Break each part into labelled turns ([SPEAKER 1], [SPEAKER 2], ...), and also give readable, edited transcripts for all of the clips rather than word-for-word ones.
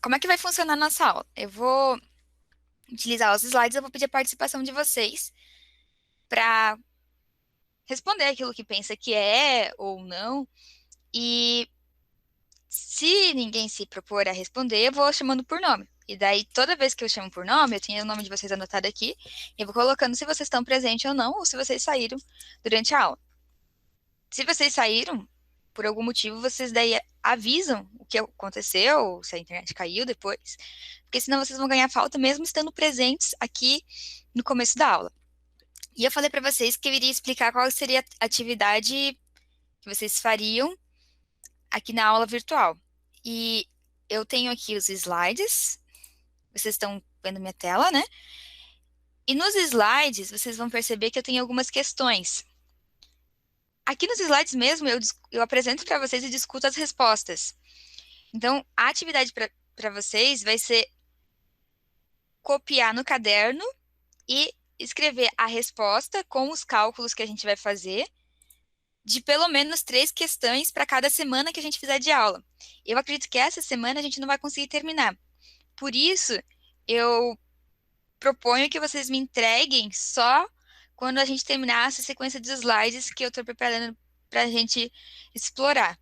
[SPEAKER 1] como é que vai funcionar a nossa aula? Eu vou utilizar os slides, eu vou pedir a participação de vocês para responder aquilo que pensa que é ou não. E se ninguém se propor a responder, eu vou chamando por nome. E daí, toda vez que eu chamo por nome, eu tenho o nome de vocês anotado aqui, e eu vou colocando se vocês estão presentes ou não, ou se vocês saíram durante a aula. Se vocês saíram, por algum motivo, vocês daí avisam o que aconteceu, se a internet caiu depois, porque senão vocês vão ganhar falta mesmo estando presentes aqui no começo da aula. E eu falei para vocês que eu iria explicar qual seria a atividade que vocês fariam aqui na aula virtual. E eu tenho aqui os slides, vocês estão vendo minha tela, né? E nos slides, vocês vão perceber que eu tenho algumas questões. Aqui nos slides mesmo, eu apresento para vocês e discuto as respostas. Então, a atividade para vocês vai ser copiar no caderno e escrever a resposta com os cálculos que a gente vai fazer de pelo menos 3 questões para cada semana que a gente fizer de aula. Eu acredito que essa semana a gente não vai conseguir terminar. Por isso, eu proponho que vocês me entreguem só quando a gente terminar essa sequência de slides que eu estou preparando para a gente explorar.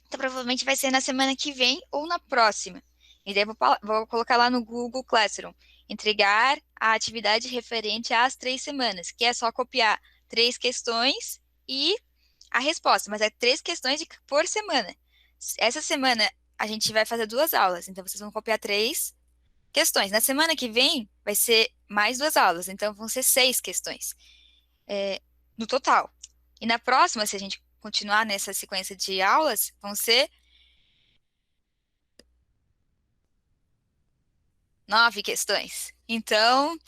[SPEAKER 1] Então, provavelmente vai ser na semana que vem ou na próxima. E daí vou colocar lá no Google Classroom. Entregar a atividade referente às 3 semanas, que é só copiar 3 questões e a resposta, mas é 3 questões por semana. Essa semana a gente vai fazer 2 aulas, então vocês vão copiar 3 questões. Na semana que vem vai ser mais 2 aulas, então vão ser 6 questões no total. E na próxima, se a gente continuar nessa sequência de aulas, vão ser 9 questões. Então,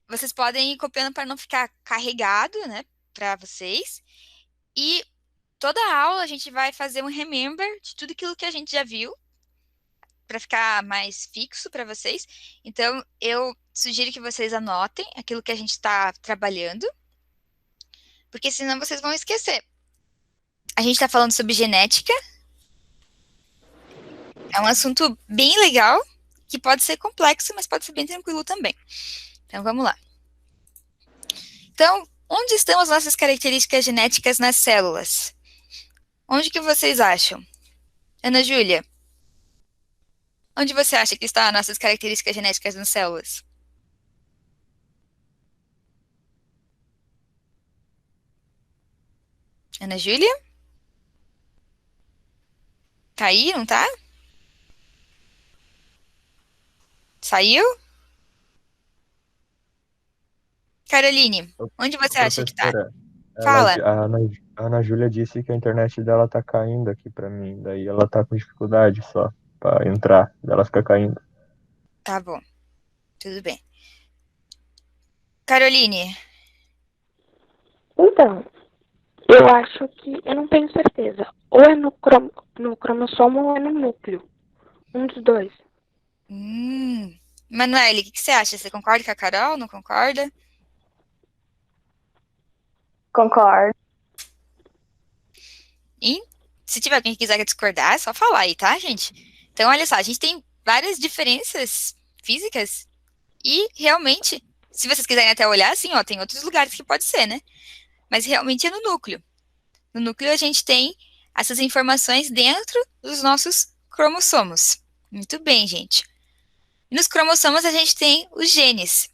[SPEAKER 1] vocês podem ir copiando para não ficar carregado, né, para vocês. E toda aula a gente vai fazer um remember de tudo aquilo que a gente já viu, para ficar mais fixo para vocês. Então, eu sugiro que vocês anotem aquilo que a gente está trabalhando, porque senão vocês vão esquecer. A gente está falando sobre genética, é um assunto bem legal, que pode ser complexo, mas pode ser bem tranquilo também. Então, vamos lá. Então, onde estão as nossas características genéticas nas células? Onde que vocês acham? Ana Júlia, onde você acha que estão as nossas características genéticas nas células? Ana Júlia? Tá aí, não tá? Saiu? Caroline, onde você acha que tá?
[SPEAKER 2] Professora,
[SPEAKER 1] Fala.
[SPEAKER 2] a Ana Júlia disse que a internet dela tá caindo aqui pra mim, daí ela tá com dificuldade só pra entrar, ela fica caindo.
[SPEAKER 1] Tá bom, tudo bem. Caroline,
[SPEAKER 3] Então, eu acho que, eu não tenho certeza, ou é no cromossomo ou é no núcleo. Um dos dois.
[SPEAKER 1] Manoel, o que você acha? Você concorda com a Carol? Não concorda?
[SPEAKER 4] Concordo.
[SPEAKER 1] E se tiver alguém que quiser discordar, é só falar aí, tá, gente? Então, olha só, a gente tem várias diferenças físicas e realmente, se vocês quiserem até olhar, assim, ó, tem outros lugares que pode ser, né? Mas realmente é no núcleo. No núcleo a gente tem essas informações dentro dos nossos cromossomos. Muito bem, gente. E nos cromossomos a gente tem os genes,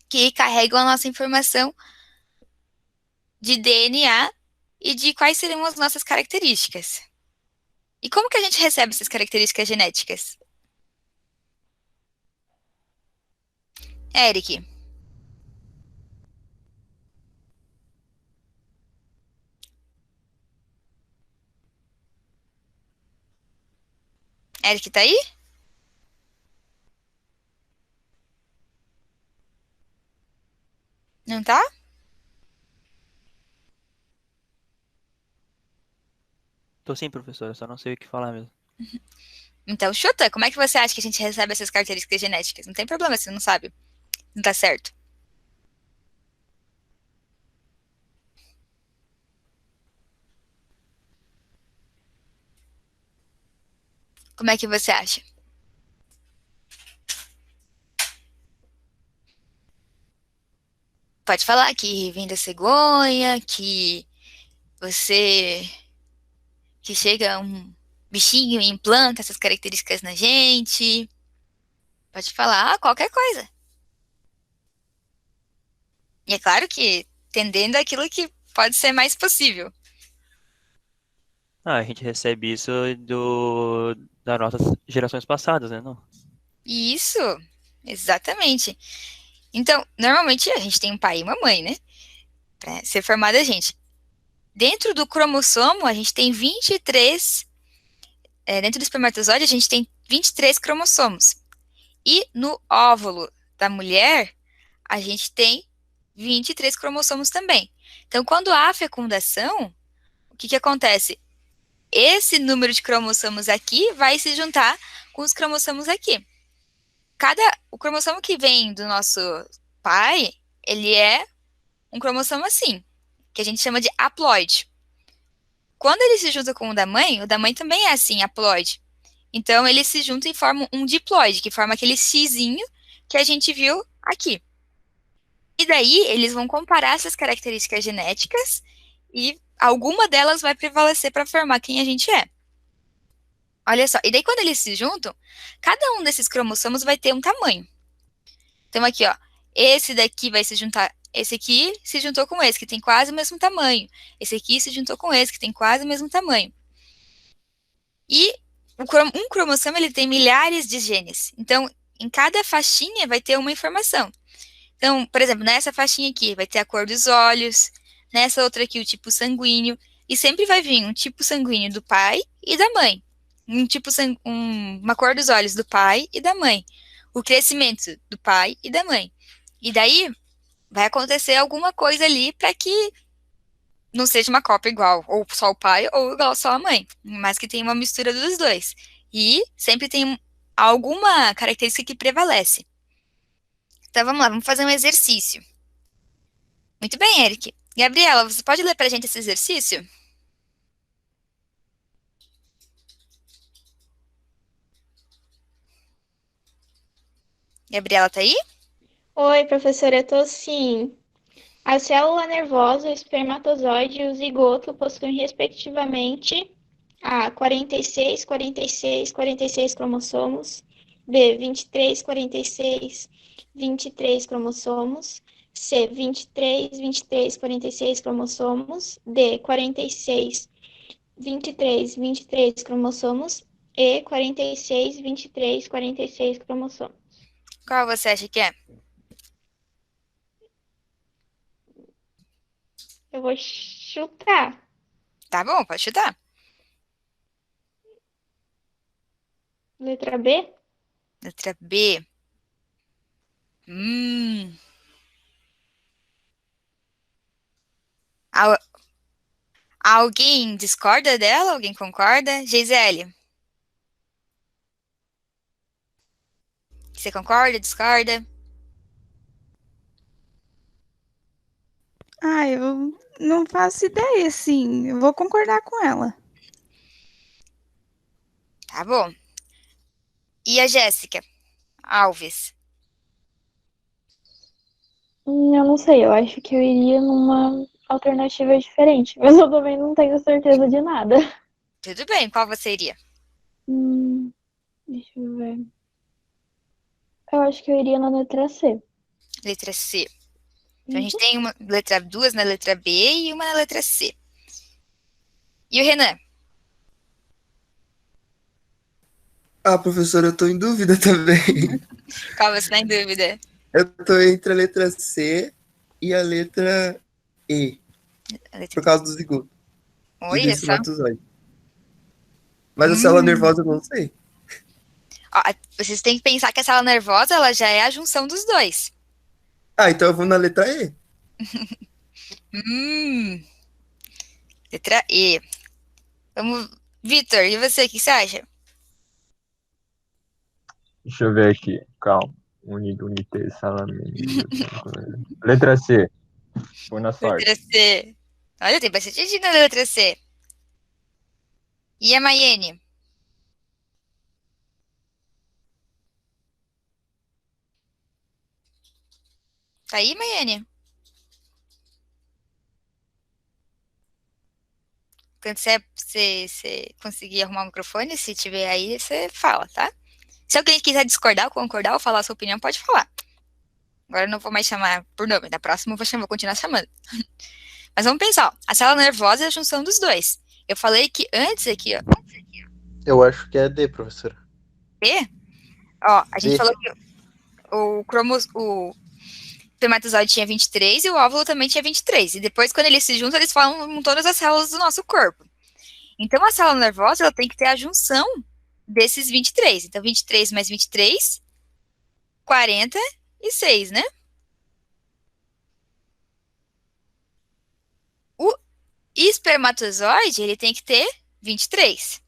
[SPEAKER 1] que carregam a nossa informação de DNA e de quais seriam as nossas características. E como que a gente recebe essas características genéticas? Eric, Eric tá aí? Não tá?
[SPEAKER 5] Tô sim, professora, só não sei o que falar mesmo.
[SPEAKER 1] Então chuta, como é que você acha que a gente recebe essas características genéticas? Não tem problema se não sabe, não tá certo. Como é que você acha? Pode falar que vem da cegonha, que você que chega um bichinho e implanta essas características na gente. Pode falar qualquer coisa. E é claro que tendendo àquilo que pode ser mais possível.
[SPEAKER 5] Ah, a gente recebe isso das nossas gerações passadas, né? Não?
[SPEAKER 1] Isso, exatamente. Então, normalmente a gente tem um pai e uma mãe, né? Para ser formada a gente. Dentro do cromossomo, a gente tem 23. Dentro do espermatozoide, a gente tem 23 cromossomos. E no óvulo da mulher, a gente tem 23 cromossomos também. Então, quando há fecundação, o que acontece? Esse número de cromossomos aqui vai se juntar com os cromossomos aqui. O cromossomo que vem do nosso pai, ele é um cromossomo assim, que a gente chama de haploide. Quando ele se junta com o da mãe também é assim, haploide. Então, eles se juntam e formam um diploide, que forma aquele xizinho que a gente viu aqui. E daí, eles vão comparar essas características genéticas e alguma delas vai prevalecer para formar quem a gente é. Olha só, e daí quando eles se juntam, cada um desses cromossomos vai ter um tamanho. Então aqui, ó, esse daqui vai se juntar, esse aqui se juntou com esse, que tem quase o mesmo tamanho. Esse aqui se juntou com esse, que tem quase o mesmo tamanho. E um cromossomo, ele tem milhares de genes. Então, em cada faixinha vai ter uma informação. Então, por exemplo, nessa faixinha aqui vai ter a cor dos olhos, nessa outra aqui o tipo sanguíneo, e sempre vai vir um tipo sanguíneo do pai e da mãe. Uma cor dos olhos do pai e da mãe. O crescimento do pai e da mãe. E daí vai acontecer alguma coisa ali para que não seja uma cópia igual, ou só o pai ou igual só a mãe, mas que tenha uma mistura dos dois. E sempre tem alguma característica que prevalece. Então vamos lá, vamos fazer um exercício. Muito bem, Eric. Gabriela, você pode ler para a gente esse exercício? Gabriela, tá aí?
[SPEAKER 6] Oi, professora, eu tô sim. A célula nervosa, o espermatozoide e o zigoto possuem, respectivamente, A, 46, 46, 46 cromossomos, B, 23, 46, 23 cromossomos, C, 23, 23, 46 cromossomos, D, 46, 23, 23 cromossomos e 46, 23, 46 cromossomos.
[SPEAKER 1] Qual você acha que é?
[SPEAKER 6] Eu vou chutar.
[SPEAKER 1] Tá bom, pode chutar.
[SPEAKER 6] Letra B?
[SPEAKER 1] Letra B. Hum. Al- Alguém discorda dela? Alguém concorda? Gisele, você concorda? Discorda?
[SPEAKER 7] Ah, eu não faço ideia, sim. Eu vou concordar com ela.
[SPEAKER 1] Tá bom. E a Jéssica Alves?
[SPEAKER 4] Eu não sei, eu acho que eu iria numa alternativa diferente, mas eu também não tenho certeza de nada.
[SPEAKER 1] Tudo bem, qual você iria?
[SPEAKER 4] Deixa eu ver. Eu acho que eu iria na letra C.
[SPEAKER 1] Letra C. Então a gente tem duas na letra B e uma na letra C. E o Renan?
[SPEAKER 8] Ah, professor, eu tô em dúvida também.
[SPEAKER 1] Qual você tá em dúvida?
[SPEAKER 8] Eu tô entre a letra C e a letra E,
[SPEAKER 1] A letra...
[SPEAKER 8] por causa do zigoto e do
[SPEAKER 1] Olha só.
[SPEAKER 8] espermatozoide. Mas a célula nervosa eu não sei.
[SPEAKER 1] Ó, vocês têm que pensar que a célula nervosa ela já é a junção dos dois.
[SPEAKER 8] Ah, então eu vou na letra E.
[SPEAKER 1] Letra E. Vamos, Vitor, e você, o que você acha?
[SPEAKER 2] Deixa eu ver aqui. Calma. Unite, salame. Letra C. Foi na sorte.
[SPEAKER 1] Letra C. Olha, tem bastante gente na letra C. E a Maiene? Tá aí, Maiane? Quando você conseguir arrumar o microfone, se tiver aí, você fala, tá? Se alguém quiser discordar ou concordar ou falar a sua opinião, pode falar. Agora eu não vou mais chamar por nome. Da próxima vou continuar chamando. Mas vamos pensar, ó. A célula nervosa é a junção dos dois. Eu falei que antes aqui, ó.
[SPEAKER 9] Eu acho que é D, professora.
[SPEAKER 1] B, ó, a gente
[SPEAKER 9] D.
[SPEAKER 1] falou que o espermatozoide tinha 23 e o óvulo também tinha 23. E depois, quando eles se juntam, eles formam todas as células do nosso corpo. Então, a célula nervosa ela tem que ter a junção desses 23. Então, 23 mais 23, 46, né? O espermatozoide, ele tem que ter 23.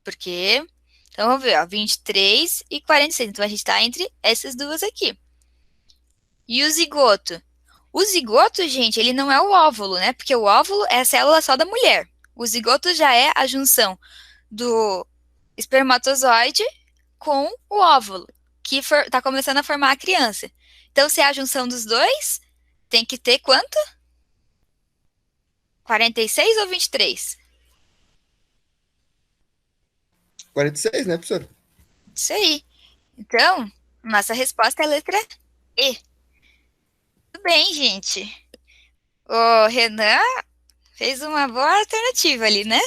[SPEAKER 1] Porque, então, vamos ver, ó, 23 e 46. Então, a gente está entre essas duas aqui. E o zigoto? O zigoto, gente, ele não é o óvulo, né? Porque o óvulo é a célula só da mulher. O zigoto já é a junção do espermatozoide com o óvulo, que está começando a formar a criança. Então, se é a junção dos dois, tem que ter quanto? 46 ou 23?
[SPEAKER 8] 46, né, professor?
[SPEAKER 1] Isso aí. Então, nossa resposta é a letra E. Tudo bem, gente. O Renan fez uma boa alternativa ali, né?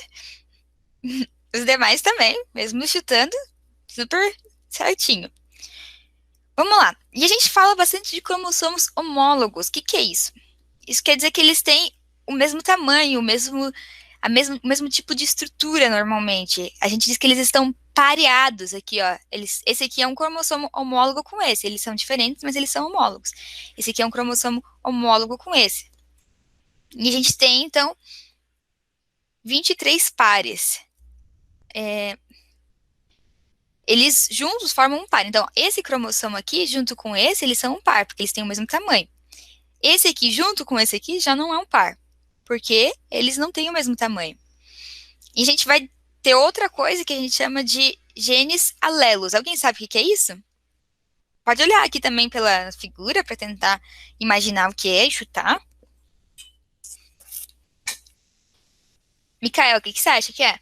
[SPEAKER 1] Os demais também, mesmo chutando, super certinho. Vamos lá. E a gente fala bastante de cromossomos homólogos. O que é isso? Isso quer dizer que eles têm o mesmo tamanho, o mesmo tipo de estrutura normalmente. A gente diz que eles estão pareados aqui, ó. Esse aqui é um cromossomo homólogo com esse. Eles são diferentes, mas eles são homólogos. Esse aqui é um cromossomo homólogo com esse. E a gente tem, então, 23 pares. Eles juntos formam um par. Então, esse cromossomo aqui, junto com esse, eles são um par, porque eles têm o mesmo tamanho. Esse aqui, junto com esse aqui, já não é um par, porque eles não têm o mesmo tamanho. E a gente vai ter outra coisa que a gente chama de genes alelos. Alguém sabe o que é isso? Pode olhar aqui também pela figura para tentar imaginar o que é e chutar. Micael, o que você acha que é?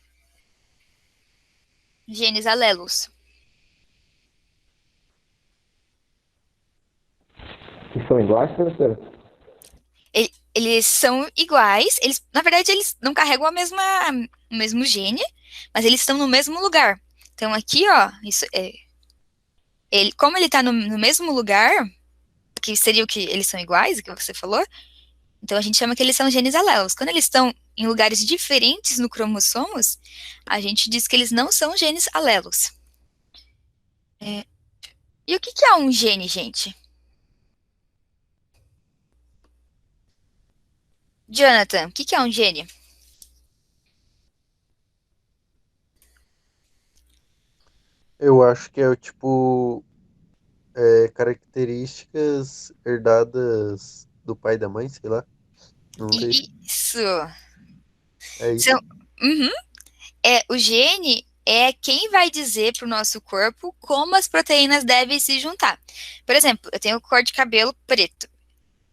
[SPEAKER 1] Genes alelos.
[SPEAKER 9] Que são iguais, professora?
[SPEAKER 1] Eles são iguais, na verdade, eles não carregam o mesmo gene, mas eles estão no mesmo lugar. Então, aqui, ó, como ele está no mesmo lugar, que seria o que eles são iguais, o que você falou, então a gente chama que eles são genes alelos. Quando eles estão em lugares diferentes no cromossomos, a gente diz que eles não são genes alelos. E o que é um gene, gente? Jonathan, o que é um gene?
[SPEAKER 9] Eu acho que é o tipo características herdadas do pai e da mãe, sei lá. Não sei.
[SPEAKER 1] Isso.
[SPEAKER 9] É isso.
[SPEAKER 1] Uhum. O gene é quem vai dizer para o nosso corpo como as proteínas devem se juntar. Por exemplo, eu tenho cor de cabelo preto.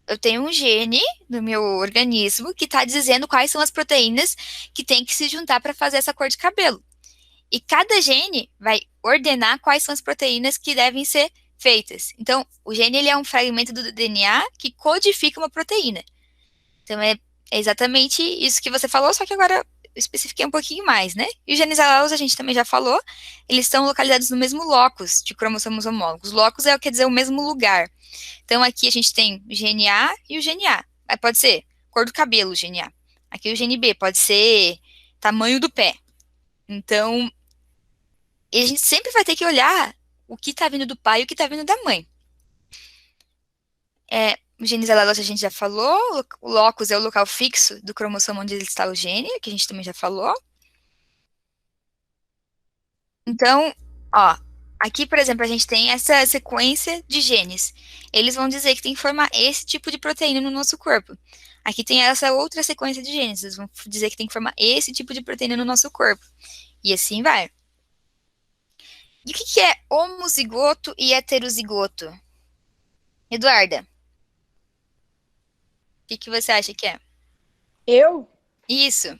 [SPEAKER 1] Eu tenho um gene no meu organismo que está dizendo quais são as proteínas que tem que se juntar para fazer essa cor de cabelo. E cada gene vai ordenar quais são as proteínas que devem ser feitas. Então, o gene ele é um fragmento do DNA que codifica uma proteína. Então, é exatamente isso que você falou, só que agora eu especifiquei um pouquinho mais, né? E os genes alelos a gente também já falou, eles estão localizados no mesmo locus de cromossomos homólogos. Locus quer dizer o mesmo lugar. Então, aqui a gente tem o gene A e o gene A. Aí pode ser cor do cabelo, o gene A. Aqui o gene B pode ser tamanho do pé. Então, a gente sempre vai ter que olhar o que está vindo do pai e o que está vindo da mãe. Os genes alelos a gente já falou, o locus é o local fixo do cromossomo onde está o gene, que a gente também já falou. Então, ó, aqui, por exemplo, a gente tem essa sequência de genes. Eles vão dizer que tem que formar esse tipo de proteína no nosso corpo. Aqui tem essa outra sequência de genes, eles vão dizer que tem que formar esse tipo de proteína no nosso corpo. E assim vai. E o que é homozigoto e heterozigoto? Eduarda? que você acha que é?
[SPEAKER 10] Eu?
[SPEAKER 1] Isso.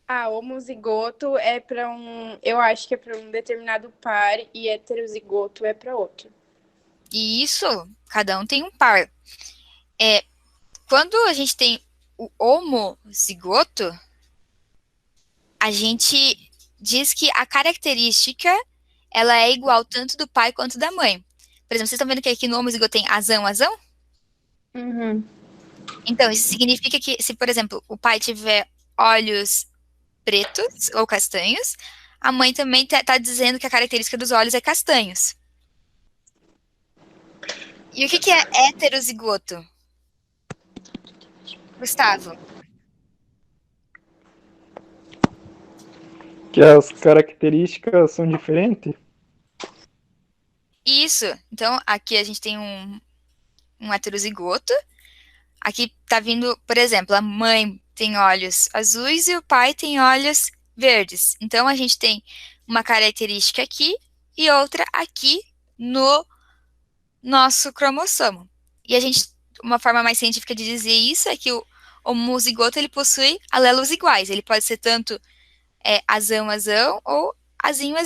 [SPEAKER 10] Homozigoto é para um. Eu acho que é para um determinado par e heterozigoto é para outro.
[SPEAKER 1] Isso, cada um tem um par. Quando a gente tem o homozigoto, a gente diz que a característica ela é igual tanto do pai quanto da mãe. Por exemplo, vocês estão vendo que aqui no homozigoto tem azão?
[SPEAKER 10] Uhum.
[SPEAKER 1] Então, isso significa que se, por exemplo, o pai tiver olhos pretos ou castanhos, a mãe também tá dizendo que a característica dos olhos é castanhos. E o que é heterozigoto? Gustavo?
[SPEAKER 2] Que as características são diferentes?
[SPEAKER 1] Isso. Então, aqui a gente tem um heterozigoto. Aqui tá vindo, por exemplo, a mãe tem olhos azuis e o pai tem olhos verdes. Então, a gente tem uma característica aqui e outra aqui no nosso cromossomo. E uma forma mais científica de dizer isso é que o homozigoto ele possui alelos iguais. Ele pode ser tanto azão ou azinho.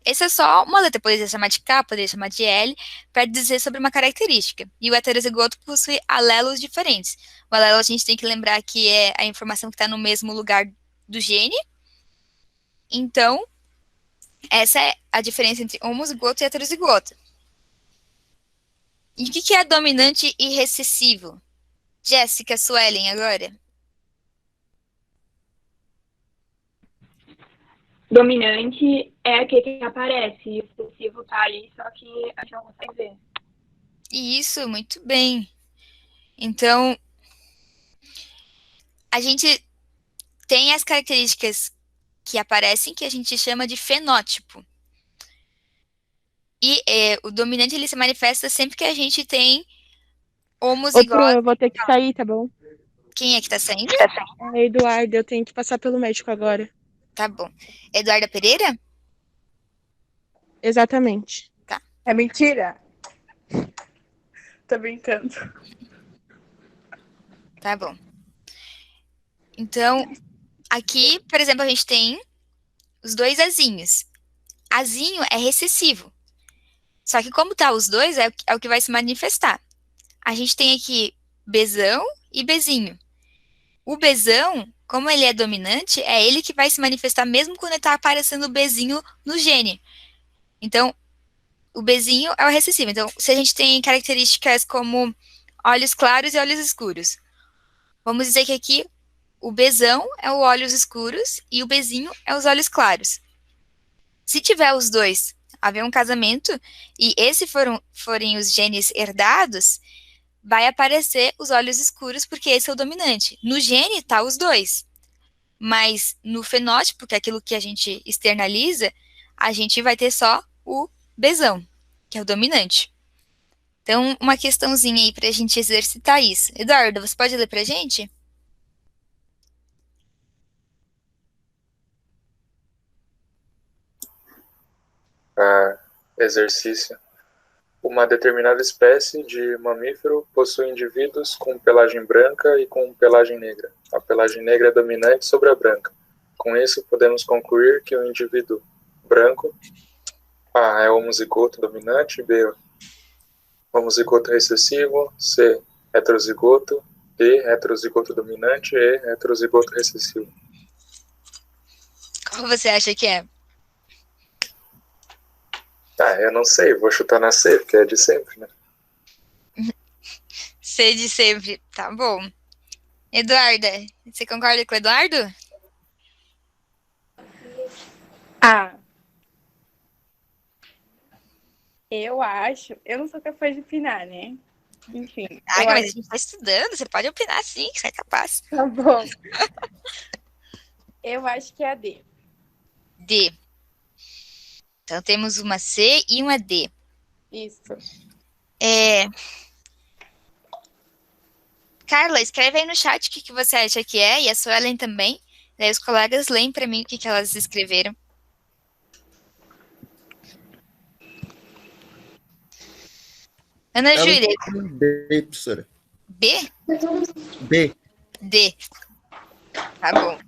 [SPEAKER 1] Essa é só uma letra, poderia chamar de K, poderia chamar de L, para dizer sobre uma característica. E o heterozigoto possui alelos diferentes. O alelo a gente tem que lembrar que é a informação que está no mesmo lugar do gene. Então, essa é a diferença entre homozigoto e heterozigoto. E o que é dominante e recessivo? Jéssica, Suelen, agora.
[SPEAKER 3] Dominante é aquele que aparece, e o excessivo tá ali, só que a gente não consegue ver.
[SPEAKER 1] Isso, muito bem. Então, a gente tem as características que aparecem que a gente chama de fenótipo. E o dominante ele se manifesta sempre que a gente tem homozigote.
[SPEAKER 11] Eu vou ter que sair, tá bom?
[SPEAKER 1] Quem é que tá saindo?
[SPEAKER 11] É Eduardo, eu tenho que passar pelo médico agora.
[SPEAKER 1] Tá bom. Eduarda Pereira?
[SPEAKER 11] Exatamente.
[SPEAKER 1] Tá.
[SPEAKER 10] É mentira? Tô brincando.
[SPEAKER 1] Tá bom. Então, aqui, por exemplo, a gente tem os dois azinhos. Azinho é recessivo. Só que como tá os dois, é o que vai se manifestar. A gente tem aqui Bzão e Bzinho. O Bzão, como ele é dominante, é ele que vai se manifestar mesmo quando está aparecendo o Bzinho no gene. Então, o Bzinho é o recessivo. Então, se a gente tem características como olhos claros e olhos escuros, vamos dizer que aqui o Bzão é o olhos escuros e o Bzinho é os olhos claros. Se tiver os dois, haver um casamento, e esses forem os genes herdados, vai aparecer os olhos escuros, porque esse é o dominante. No gene, tá os dois. Mas no fenótipo, que é aquilo que a gente externaliza, a gente vai ter só o Bzão, que é o dominante. Então, uma questãozinha aí pra gente exercitar isso. Eduardo, você pode ler pra gente?
[SPEAKER 12] Exercício. Uma determinada espécie de mamífero possui indivíduos com pelagem branca e com pelagem negra. A pelagem negra é dominante sobre a branca. Com isso, podemos concluir que o indivíduo branco A é homozigoto dominante, B homozigoto recessivo, C heterozigoto, D heterozigoto dominante e heterozigoto recessivo.
[SPEAKER 1] Qual você acha que é?
[SPEAKER 12] Eu não sei, vou chutar na C, porque é de sempre, né?
[SPEAKER 1] C de sempre, tá bom. Eduarda, você concorda com o Eduardo?
[SPEAKER 10] Eu acho. Eu não sou capaz de opinar, né? Enfim.
[SPEAKER 1] Mas a gente tá estudando, você pode opinar sim, que você é capaz.
[SPEAKER 10] Tá bom. Eu acho que é a D.
[SPEAKER 1] D. Então temos uma C e uma D.
[SPEAKER 10] Isso.
[SPEAKER 1] Carla, escreve aí no chat o que você acha que é, e a Suelen também. Daí os colegas leem pra mim o que elas escreveram. Ana
[SPEAKER 8] Ela
[SPEAKER 1] Júlia,
[SPEAKER 8] escreveu um D, professora.
[SPEAKER 1] B?
[SPEAKER 8] D.
[SPEAKER 1] D. Tá bom.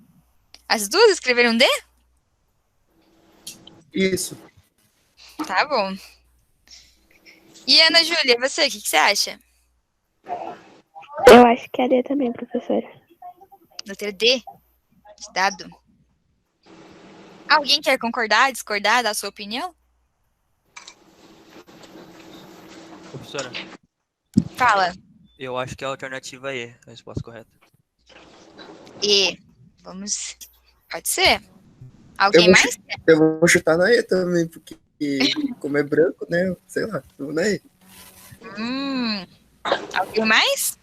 [SPEAKER 1] As duas escreveram D?
[SPEAKER 8] Isso.
[SPEAKER 1] Tá bom. E Ana Júlia, você, o que você acha?
[SPEAKER 3] Eu acho que é D também, professora.
[SPEAKER 1] Letra D? De dado. Alguém quer concordar, discordar da sua opinião?
[SPEAKER 5] Professora,
[SPEAKER 1] Fala.
[SPEAKER 5] eu acho que a alternativa é E, a resposta correta.
[SPEAKER 1] E. Vamos. Pode ser? Alguém mais?
[SPEAKER 8] Eu vou chutar na E também, porque como é branco, né? Sei lá, eu vou na E.
[SPEAKER 1] Alguém mais?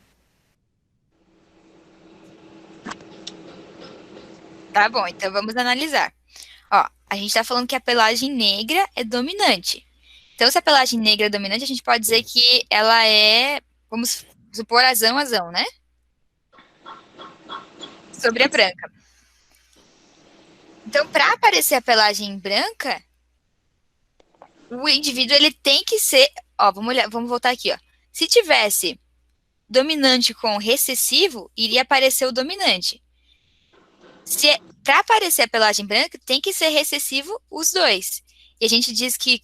[SPEAKER 1] Tá bom, então vamos analisar. Ó, a gente tá falando que a pelagem negra é dominante. Então, se a pelagem negra é dominante, a gente pode dizer que ela é, vamos supor, azão, né? Sobre a branca. Então, para aparecer a pelagem branca, o indivíduo ele tem que ser, ó, vamos voltar aqui, ó. Se tivesse dominante com recessivo, iria aparecer o dominante. Para aparecer a pelagem branca, tem que ser recessivo os dois. E a gente diz que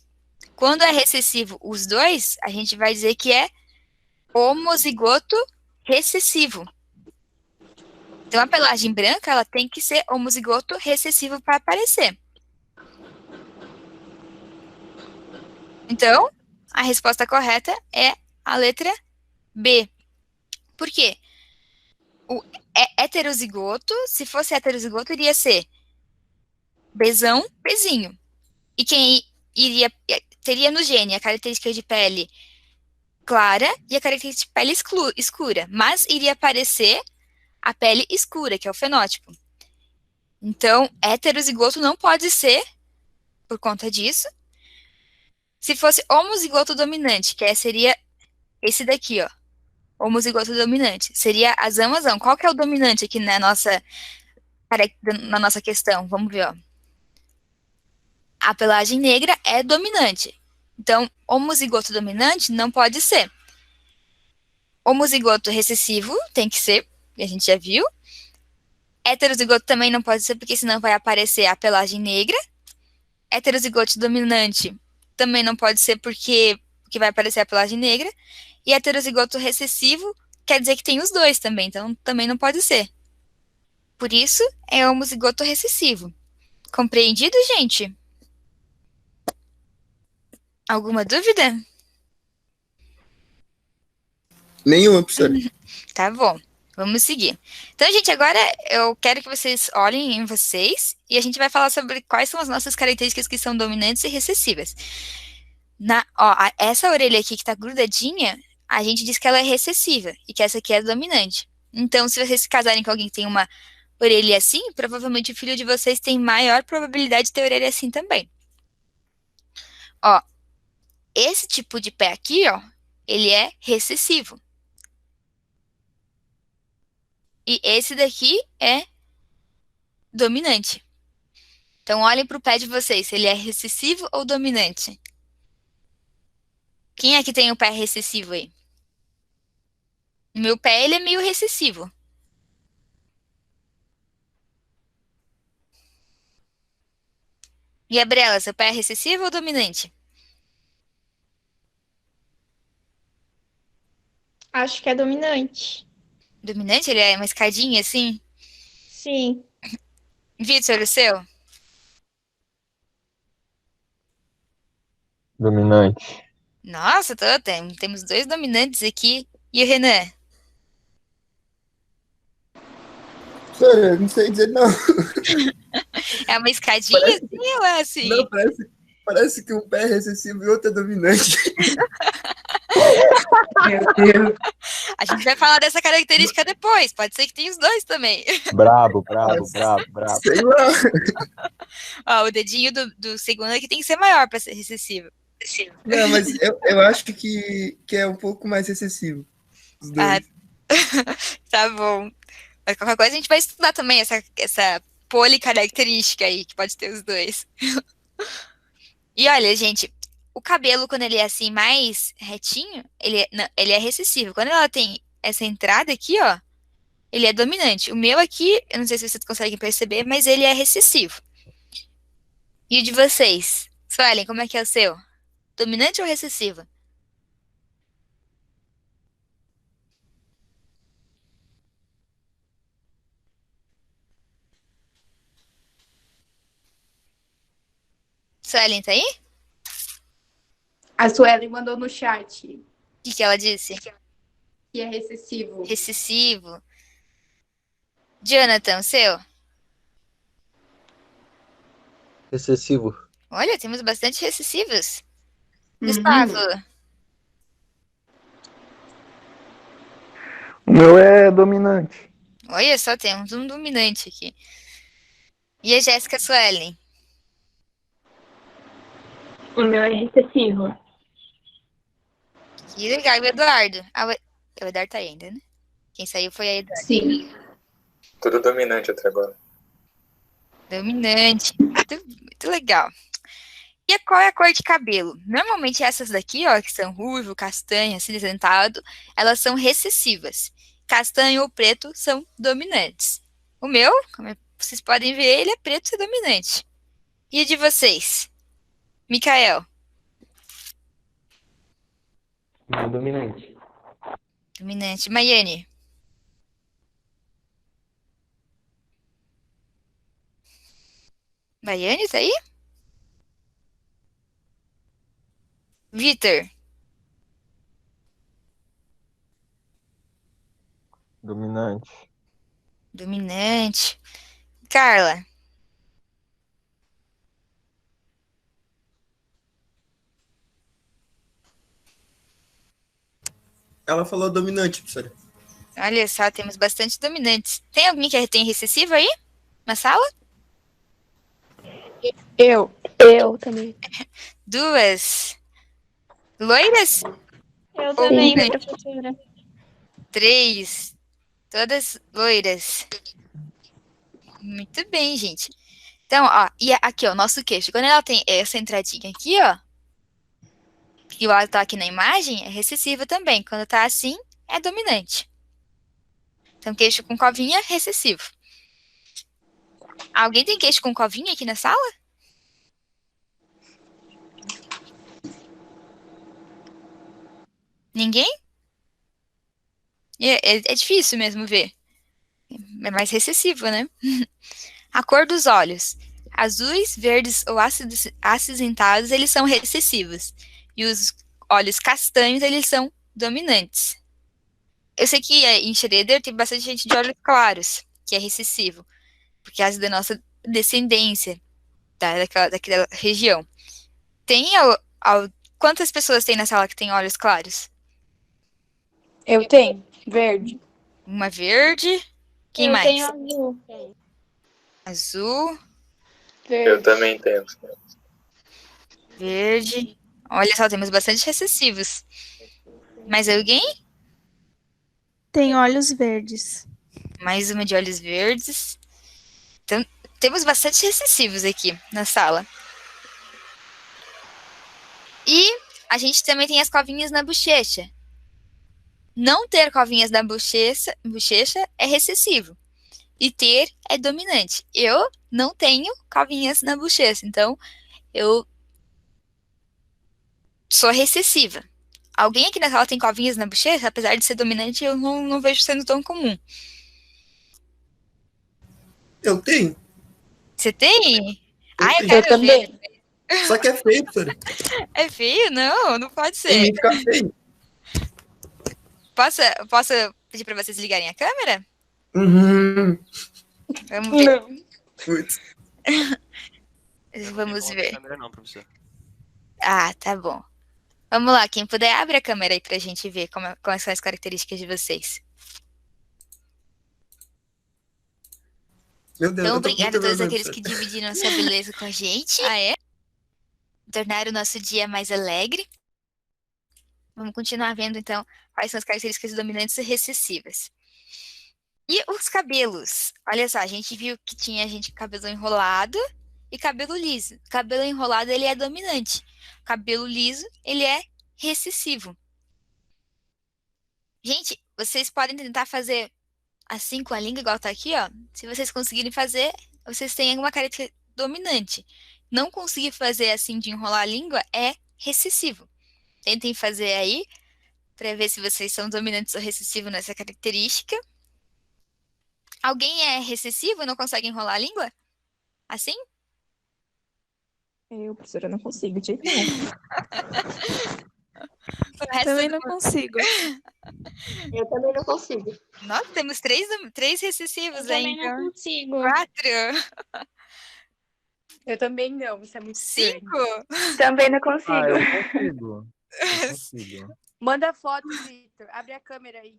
[SPEAKER 1] quando é recessivo os dois, a gente vai dizer que é homozigoto recessivo. Então, a pelagem branca, ela tem que ser homozigoto recessivo para aparecer. Então, a resposta correta é a letra B. Por quê? O heterozigoto, se fosse heterozigoto, iria ser Bzão, Bzinho. E quem teria no gene a característica de pele clara e a característica de pele escura, mas iria aparecer a pele escura, que é o fenótipo. Então, heterozigoto não pode ser por conta disso. Se fosse homozigoto dominante, que seria esse daqui, ó. Homozigoto dominante. Seria azão. Qual que é o dominante aqui na nossa questão? Vamos ver, ó. A pelagem negra é dominante. Então, homozigoto dominante não pode ser. Homozigoto recessivo tem que ser, a gente já viu. Heterozigoto também não pode ser, porque senão vai aparecer a pelagem negra. Heterozigoto dominante também não pode ser, porque vai aparecer a pelagem negra. E heterozigoto recessivo quer dizer que tem os dois também, então também não pode ser. Por isso, é homozigoto recessivo. Compreendido, gente? Alguma dúvida?
[SPEAKER 8] Nenhuma, professora.
[SPEAKER 1] Tá bom, vamos seguir. Então, gente, agora eu quero que vocês olhem em vocês e a gente vai falar sobre quais são as nossas características que são dominantes e recessivas. Essa orelha aqui que tá grudadinha, a gente diz que ela é recessiva e que essa aqui é dominante. Então, se vocês se casarem com alguém que tem uma orelha assim, provavelmente o filho de vocês tem maior probabilidade de ter orelha assim também. Ó, esse tipo de pé aqui, ó, ele é recessivo. E esse daqui é dominante. Então, olhem para o pé de vocês, se ele é recessivo ou dominante. Quem é que tem o pé recessivo aí? O meu pé, ele é meio recessivo. Gabriela, seu pé é recessivo ou dominante?
[SPEAKER 6] Acho que é dominante.
[SPEAKER 1] Dominante? Ele é uma escadinha assim?
[SPEAKER 6] Sim.
[SPEAKER 1] Vitor, o seu?
[SPEAKER 2] Dominante.
[SPEAKER 1] Nossa, temos dois dominantes aqui. E o Renan?
[SPEAKER 8] Professora, não sei dizer não.
[SPEAKER 1] É uma escadinha assim ou é assim?
[SPEAKER 8] Não, parece que um pé é recessivo e outro é dominante.
[SPEAKER 1] Meu Deus. A gente vai falar dessa característica depois. Pode ser que tenha os dois também.
[SPEAKER 2] Brabo.
[SPEAKER 8] Sei lá.
[SPEAKER 1] Ó, o dedinho do segundo aqui tem que ser maior para ser recessivo.
[SPEAKER 8] Não, mas eu acho que é um pouco mais recessivo. Os dois.
[SPEAKER 1] Tá bom. Mas qualquer coisa a gente vai estudar também essa policaracterística aí, que pode ter os dois. E olha, gente, o cabelo, quando ele é assim, mais retinho, ele é recessivo. Quando ela tem essa entrada aqui, ó, ele é dominante. O meu aqui, eu não sei se vocês conseguem perceber, mas ele é recessivo. E o de vocês? Suelen, como é que é o seu? Dominante ou recessivo? Suelen, tá aí?
[SPEAKER 10] A Suelen mandou no chat
[SPEAKER 1] O que ela disse?
[SPEAKER 10] que é recessivo.
[SPEAKER 1] Recessivo. Jonathan, o seu?
[SPEAKER 9] Excessivo.
[SPEAKER 1] Olha, temos bastante recessivos. Gustavo,
[SPEAKER 2] O meu é dominante.
[SPEAKER 1] olha só, temos um dominante aqui. E a Jéssica Suelen?
[SPEAKER 3] O meu é recessivo.
[SPEAKER 1] Que legal, e o Eduardo? O Eduardo tá aí ainda, né? Quem saiu foi a Eduardo.
[SPEAKER 10] Sim.
[SPEAKER 12] Tudo dominante até agora.
[SPEAKER 1] Dominante. Muito legal. E qual é a cor de cabelo? Normalmente essas daqui, ó, que são ruivo, castanho, acinzentado, elas são recessivas. Castanho ou preto são dominantes. O meu, como vocês podem ver, ele é preto e dominante. E o de vocês? Mikael?
[SPEAKER 2] É dominante.
[SPEAKER 1] Dominante. Maiane? Maiane, tá aí? Vitor?
[SPEAKER 2] Dominante.
[SPEAKER 1] Dominante. Carla?
[SPEAKER 8] Ela falou dominante, professora.
[SPEAKER 1] Olha só, temos bastante dominantes. Tem alguém que tem recessivo aí? Na sala?
[SPEAKER 3] Eu também.
[SPEAKER 1] Duas. Loiras?
[SPEAKER 6] Eu também,
[SPEAKER 1] Sim.
[SPEAKER 6] professora.
[SPEAKER 1] 3. Todas loiras. Muito bem, gente. Então, ó, e aqui, ó, nosso queixo. Quando ela tem essa entradinha aqui, ó, que ela tá aqui na imagem, é recessiva também. Quando tá assim, é dominante. Então, queixo com covinha, recessivo. Alguém tem queixo com covinha aqui na sala? Ninguém? É difícil mesmo ver. É mais recessivo, né? A cor dos olhos. Azuis, verdes ou acinzentados, eles são recessivos. E os olhos castanhos, eles são dominantes. Eu sei que em Schroeder tem bastante gente de olhos claros, que é recessivo. Por causa da nossa descendência, daquela região. Quantas pessoas tem na sala que tem olhos claros?
[SPEAKER 10] Eu tenho. Verde.
[SPEAKER 1] Uma verde. Quem
[SPEAKER 6] Eu
[SPEAKER 1] mais?
[SPEAKER 6] tenho azul.
[SPEAKER 1] Azul.
[SPEAKER 10] Verde.
[SPEAKER 12] Eu também tenho.
[SPEAKER 1] Verde. Olha só, temos bastante recessivos. Mais alguém?
[SPEAKER 7] Tem olhos verdes.
[SPEAKER 1] Mais uma de olhos verdes. Então, temos bastante recessivos aqui na sala. E a gente também tem as covinhas na bochecha. Não ter covinhas na bochecha é recessivo. E ter é dominante. Eu não tenho covinhas na bochecha, então eu sou recessiva. Alguém aqui na sala tem covinhas na bochecha? Apesar de ser dominante, eu não vejo sendo tão comum.
[SPEAKER 8] Eu tenho.
[SPEAKER 1] Você tem?
[SPEAKER 8] Eu
[SPEAKER 1] Eu
[SPEAKER 8] tenho.
[SPEAKER 1] quero ver.
[SPEAKER 8] Só que é feio, professora.
[SPEAKER 1] É feio? Não pode ser.
[SPEAKER 8] Em mim fica feio.
[SPEAKER 1] Posso pedir para vocês ligarem a câmera? Vamos ver.
[SPEAKER 10] Não.
[SPEAKER 8] Putz.
[SPEAKER 1] Vamos ver.
[SPEAKER 5] Câmera não, professor.
[SPEAKER 1] Ah, tá bom. Vamos lá, quem puder, abre a câmera aí pra gente ver quais são as características de vocês.
[SPEAKER 8] Meu Deus,
[SPEAKER 1] Então,
[SPEAKER 8] eu tô com
[SPEAKER 1] obrigada a
[SPEAKER 8] muita
[SPEAKER 1] todos
[SPEAKER 8] vergonha,
[SPEAKER 1] aqueles que
[SPEAKER 8] professora.
[SPEAKER 1] dividiram a sua beleza com a gente. Ah, é? Tornaram o nosso dia mais alegre. Vamos continuar vendo, então, quais são as características dominantes e recessivas. E os cabelos? Olha só, a gente viu que tinha gente com cabelo enrolado e cabelo liso. Cabelo enrolado, ele é dominante. Cabelo liso, ele é recessivo. Gente, vocês podem tentar fazer assim com a língua, igual tá aqui, ó. Se vocês conseguirem fazer, vocês têm alguma característica dominante. Não conseguir fazer assim de enrolar a língua é recessivo. Tentem fazer aí, para ver se vocês são dominantes ou recessivos nessa característica. Alguém é recessivo e não consegue enrolar a língua? Assim?
[SPEAKER 6] Eu, professora, não consigo, de jeito nenhum.
[SPEAKER 1] O resto
[SPEAKER 7] Também
[SPEAKER 1] do
[SPEAKER 7] não
[SPEAKER 1] mundo-
[SPEAKER 7] consigo.
[SPEAKER 3] Eu também não consigo.
[SPEAKER 1] Nossa, temos três recessivos
[SPEAKER 6] Eu
[SPEAKER 1] aí,
[SPEAKER 6] também não
[SPEAKER 1] então.
[SPEAKER 6] consigo.
[SPEAKER 1] 4,
[SPEAKER 10] Eu também não, isso é muito estranho.
[SPEAKER 1] 5.
[SPEAKER 3] Também não consigo.
[SPEAKER 2] Eu consigo. Eu consigo.
[SPEAKER 10] Manda foto, Vitor. Abre a câmera aí.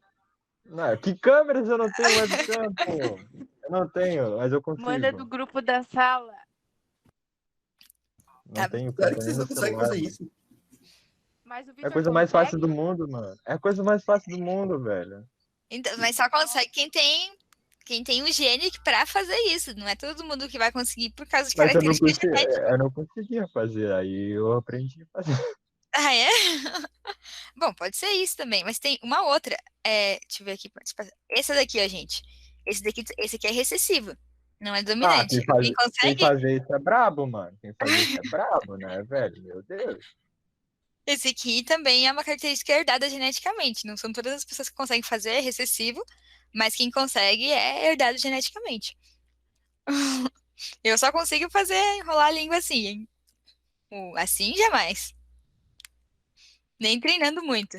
[SPEAKER 2] Não, que câmeras eu não tenho webcam, pô? Eu não tenho, mas eu consigo.
[SPEAKER 10] Manda do grupo da sala.
[SPEAKER 2] Não tenho
[SPEAKER 8] Claro
[SPEAKER 2] câmera
[SPEAKER 8] que
[SPEAKER 2] nem
[SPEAKER 8] vocês não
[SPEAKER 2] no
[SPEAKER 8] conseguem
[SPEAKER 2] celular.
[SPEAKER 8] fazer isso.
[SPEAKER 10] Mas o
[SPEAKER 2] É a
[SPEAKER 10] Vitor
[SPEAKER 2] coisa mais fácil
[SPEAKER 10] consegue?
[SPEAKER 2] do mundo, mano. É a coisa mais fácil do mundo, velho.
[SPEAKER 1] Então, mas só consegue quem tem o gene pra fazer isso. Não é todo mundo que vai conseguir por causa de
[SPEAKER 2] Mas
[SPEAKER 1] características genéticas.
[SPEAKER 2] eu não conseguia fazer, aí eu aprendi a fazer.
[SPEAKER 1] Ah, é? Bom, pode ser isso também, mas tem uma outra. Deixa eu ver aqui. Essa daqui, ó, gente. Esse aqui é recessivo, não é dominante. Quem
[SPEAKER 2] Quem
[SPEAKER 1] consegue?
[SPEAKER 2] fazer isso é brabo, mano. Quem fazer isso é brabo, né, velho? Meu Deus.
[SPEAKER 1] Esse aqui também é uma característica herdada geneticamente. Não são todas as pessoas que conseguem fazer, é recessivo, mas quem consegue é herdado geneticamente. Eu só consigo fazer enrolar a língua assim, hein? Assim jamais. Nem treinando muito.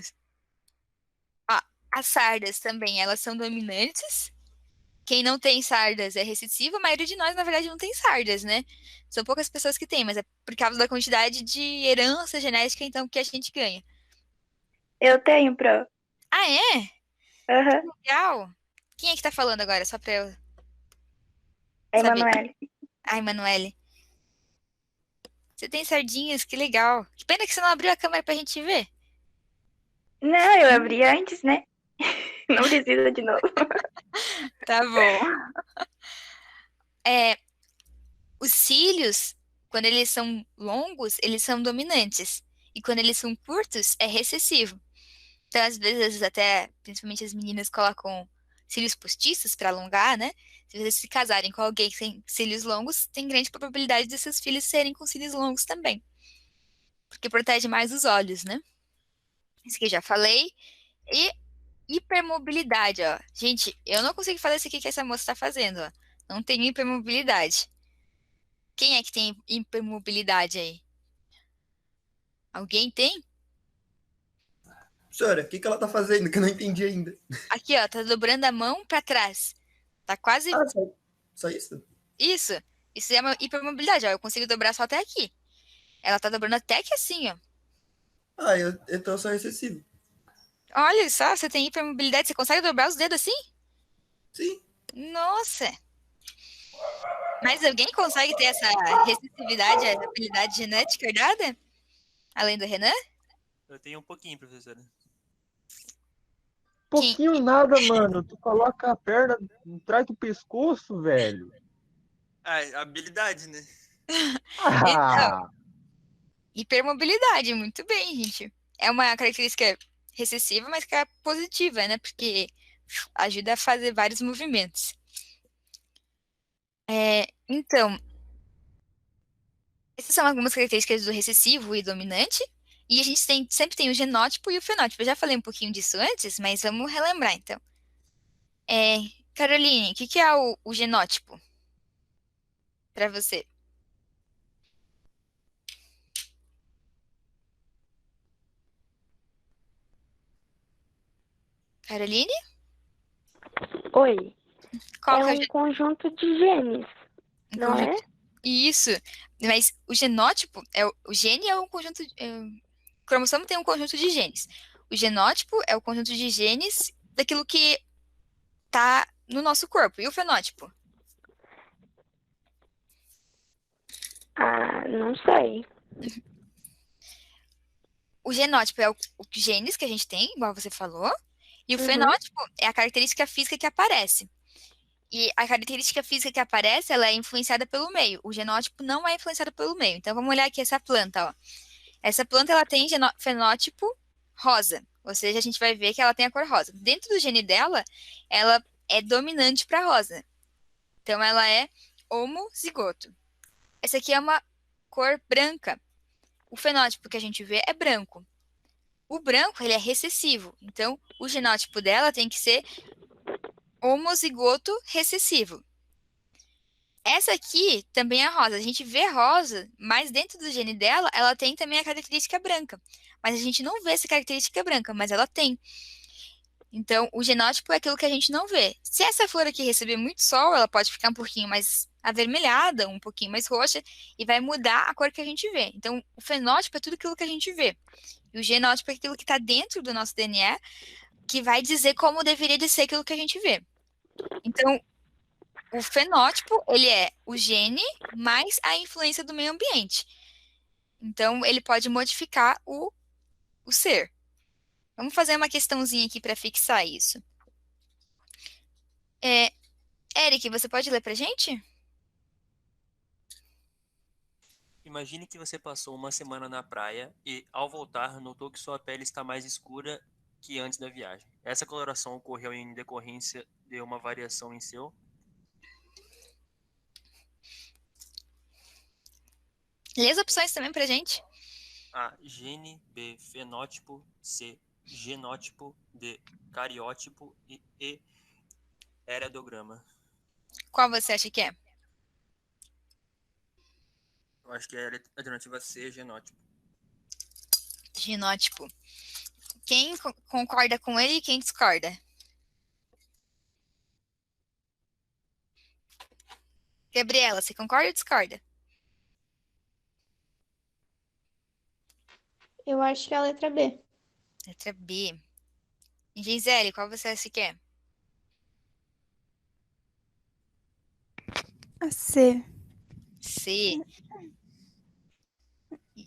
[SPEAKER 1] Ó, as sardas também, elas são dominantes. Quem não tem sardas é recessivo. A maioria de nós, na verdade, não tem sardas, né? São poucas pessoas que têm, mas é por causa da quantidade de herança genética, então, que a gente ganha.
[SPEAKER 3] Eu tenho, Pro.
[SPEAKER 1] Ah, é?
[SPEAKER 3] Aham.
[SPEAKER 1] Legal. Quem é que tá falando agora? Só pra eu
[SPEAKER 3] É
[SPEAKER 1] saber.
[SPEAKER 3] Emanuele.
[SPEAKER 1] Ai, Emanuele. Você tem sardinhas, que legal. Que pena que você não abriu a câmera pra gente ver.
[SPEAKER 3] Não, eu abri antes, né? Não precisa de novo.
[SPEAKER 1] Tá bom. Os cílios, quando eles são longos, eles são dominantes. E quando eles são curtos, é recessivo. Então, às vezes, até, principalmente as meninas colocam cílios postiços para alongar, né? Se vocês se casarem com alguém que tem cílios longos, tem grande probabilidade de seus filhos serem com cílios longos também. Porque protege mais os olhos, né? Isso aqui eu já falei. E hipermobilidade, ó. Gente, eu não consigo fazer isso aqui que essa moça tá fazendo, ó. Não tenho hipermobilidade. Quem é que tem hipermobilidade aí? Alguém tem?
[SPEAKER 8] Professora, o que ela tá fazendo que eu não entendi ainda?
[SPEAKER 1] Aqui, ó, tá dobrando a mão pra trás. Tá quase...
[SPEAKER 8] Ah, só isso?
[SPEAKER 1] Isso. Isso é uma hipermobilidade, ó. Eu consigo dobrar só até aqui. Ela tá dobrando até aqui assim, ó.
[SPEAKER 8] Ah, eu tô só recessivo.
[SPEAKER 1] Olha só, você tem hipermobilidade. Você consegue dobrar os dedos assim?
[SPEAKER 8] Sim.
[SPEAKER 1] Nossa. Mas alguém consegue ter essa recessividade, essa habilidade genética herdada? Além do Renan?
[SPEAKER 5] Eu tenho um pouquinho, professora.
[SPEAKER 2] Pouquinho nada, mano. Tu coloca a perna atrás do pescoço, velho.
[SPEAKER 5] Ah, habilidade, né?
[SPEAKER 2] Ah,
[SPEAKER 1] Hipermobilidade, muito bem, gente. É uma característica recessiva, mas que é positiva, né? Porque ajuda a fazer vários movimentos. Então, essas são algumas características do recessivo e dominante. E a gente sempre tem o genótipo e o fenótipo. Eu já falei um pouquinho disso antes, mas vamos relembrar, então. Caroline, o que é o genótipo para você? Caroline?
[SPEAKER 3] Oi.
[SPEAKER 1] Qual que
[SPEAKER 3] É
[SPEAKER 1] é o
[SPEAKER 3] um conjunto de genes, não é?
[SPEAKER 1] Isso, mas o genótipo, o gene é um conjunto, o cromossomo tem um conjunto de genes. O genótipo é o conjunto de genes daquilo que tá no nosso corpo. E o fenótipo?
[SPEAKER 3] Ah, não sei.
[SPEAKER 1] O genótipo é o genes que a gente tem, igual você falou, e o
[SPEAKER 3] Uhum.
[SPEAKER 1] fenótipo é a característica física que aparece. E a característica física que aparece, ela é influenciada pelo meio. O genótipo não é influenciado pelo meio. Então, vamos olhar aqui essa planta, ó. Essa planta, ela tem fenótipo rosa. Ou seja, a gente vai ver que ela tem a cor rosa. Dentro do gene dela, ela é dominante para rosa. Então, ela é homozigoto. Essa aqui é uma cor branca. O fenótipo que a gente vê é branco. O branco, ele é recessivo. Então, o genótipo dela tem que ser homozigoto recessivo. Essa aqui também é rosa. A gente vê rosa, mas dentro do gene dela, ela tem também a característica branca. Mas a gente não vê essa característica branca, mas ela tem. Então, o genótipo é aquilo que a gente não vê. Se essa flor aqui receber muito sol, ela pode ficar um pouquinho mais avermelhada, um pouquinho mais roxa, e vai mudar a cor que a gente vê. Então, o fenótipo é tudo aquilo que a gente vê. E o genótipo é aquilo que está dentro do nosso DNA, que vai dizer como deveria de ser aquilo que a gente vê. Então, o fenótipo, ele é o gene mais a influência do meio ambiente. Então, ele pode modificar o ser. Vamos fazer uma questãozinha aqui para fixar isso. Eric, você pode ler pra gente?
[SPEAKER 5] Imagine que você passou uma semana na praia e, ao voltar, notou que sua pele está mais escura que antes da viagem. Essa coloração ocorreu em decorrência de uma variação em seu...
[SPEAKER 1] Lê as opções também pra gente.
[SPEAKER 5] A. Gene. B. Fenótipo. C. Genótipo. D. Cariótipo. E E. Heredograma.
[SPEAKER 1] Qual você acha que é?
[SPEAKER 5] Eu acho que é a alternativa C, genótipo.
[SPEAKER 1] Genótipo. Quem concorda com ele e quem discorda? Gabriela, você concorda ou discorda?
[SPEAKER 4] Eu acho que é a letra B.
[SPEAKER 1] Letra B. Gisele, qual você acha que é?
[SPEAKER 7] A C.
[SPEAKER 1] C.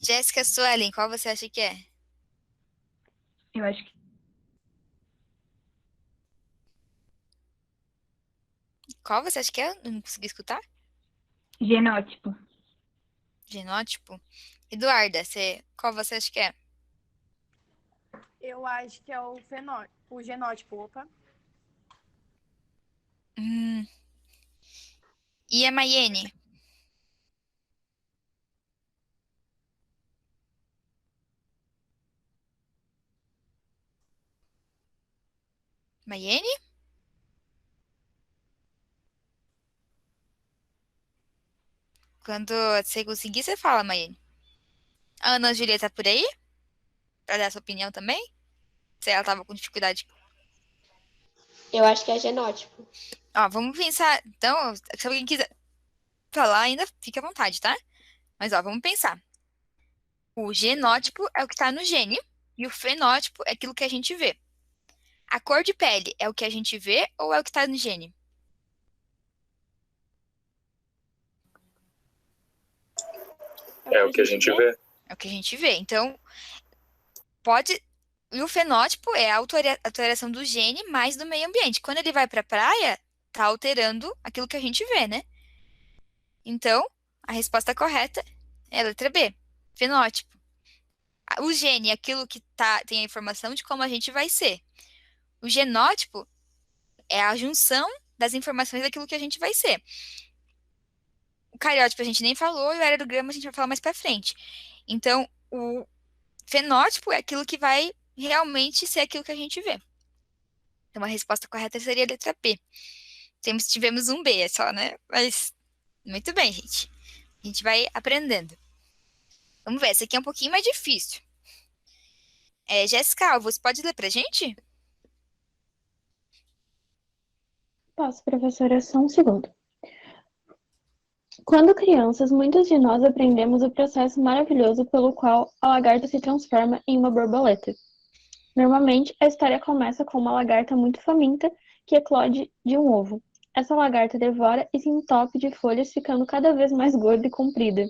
[SPEAKER 1] Jéssica Suelen, qual você acha que é?
[SPEAKER 13] Eu acho que
[SPEAKER 1] Qual você acha que é? Eu não consegui escutar.
[SPEAKER 13] genótipo.
[SPEAKER 1] Genótipo. Eduarda, qual você acha que é?
[SPEAKER 10] Eu acho que é o genótipo. Opa.
[SPEAKER 1] E a Maiene? Maiene? Quando você conseguir, você fala, Maiene. A Ana Júlia tá por aí? Pra dar sua opinião também? Se ela tava com dificuldade.
[SPEAKER 4] Eu acho que é genótipo.
[SPEAKER 1] Ó, vamos pensar. Então, se alguém quiser falar, ainda fique à vontade, tá? Mas, ó, vamos pensar. O genótipo é o que tá no gene e o fenótipo é aquilo que a gente vê. A cor de pele é o que a gente vê ou é o que tá no gene?
[SPEAKER 12] É o que a gente vê.
[SPEAKER 1] É o que a gente vê. Então, pode... E o fenótipo é a alteração do gene mais do meio ambiente. Quando ele vai pra praia, tá alterando aquilo que a gente vê, né? Então, a resposta correta é a letra B, fenótipo. O gene é aquilo que tem a informação de como a gente vai ser. O genótipo é a junção das informações daquilo que a gente vai ser. O cariótipo a gente nem falou e o heredograma a gente vai falar mais pra frente. Então, o fenótipo é aquilo que vai realmente ser aquilo que a gente vê. Então, a resposta correta seria a letra B. Tivemos um B só, né? Mas, muito bem, gente. A gente vai aprendendo. Vamos ver, essa aqui é um pouquinho mais difícil. Jéssica, você pode ler pra gente?
[SPEAKER 4] Posso, professora, só um segundo. Quando crianças, muitos de nós aprendemos o processo maravilhoso pelo qual a lagarta se transforma em uma borboleta. Normalmente, a história começa com uma lagarta muito faminta que eclode de um ovo. Essa lagarta devora e se entope de folhas, ficando cada vez mais gorda e comprida,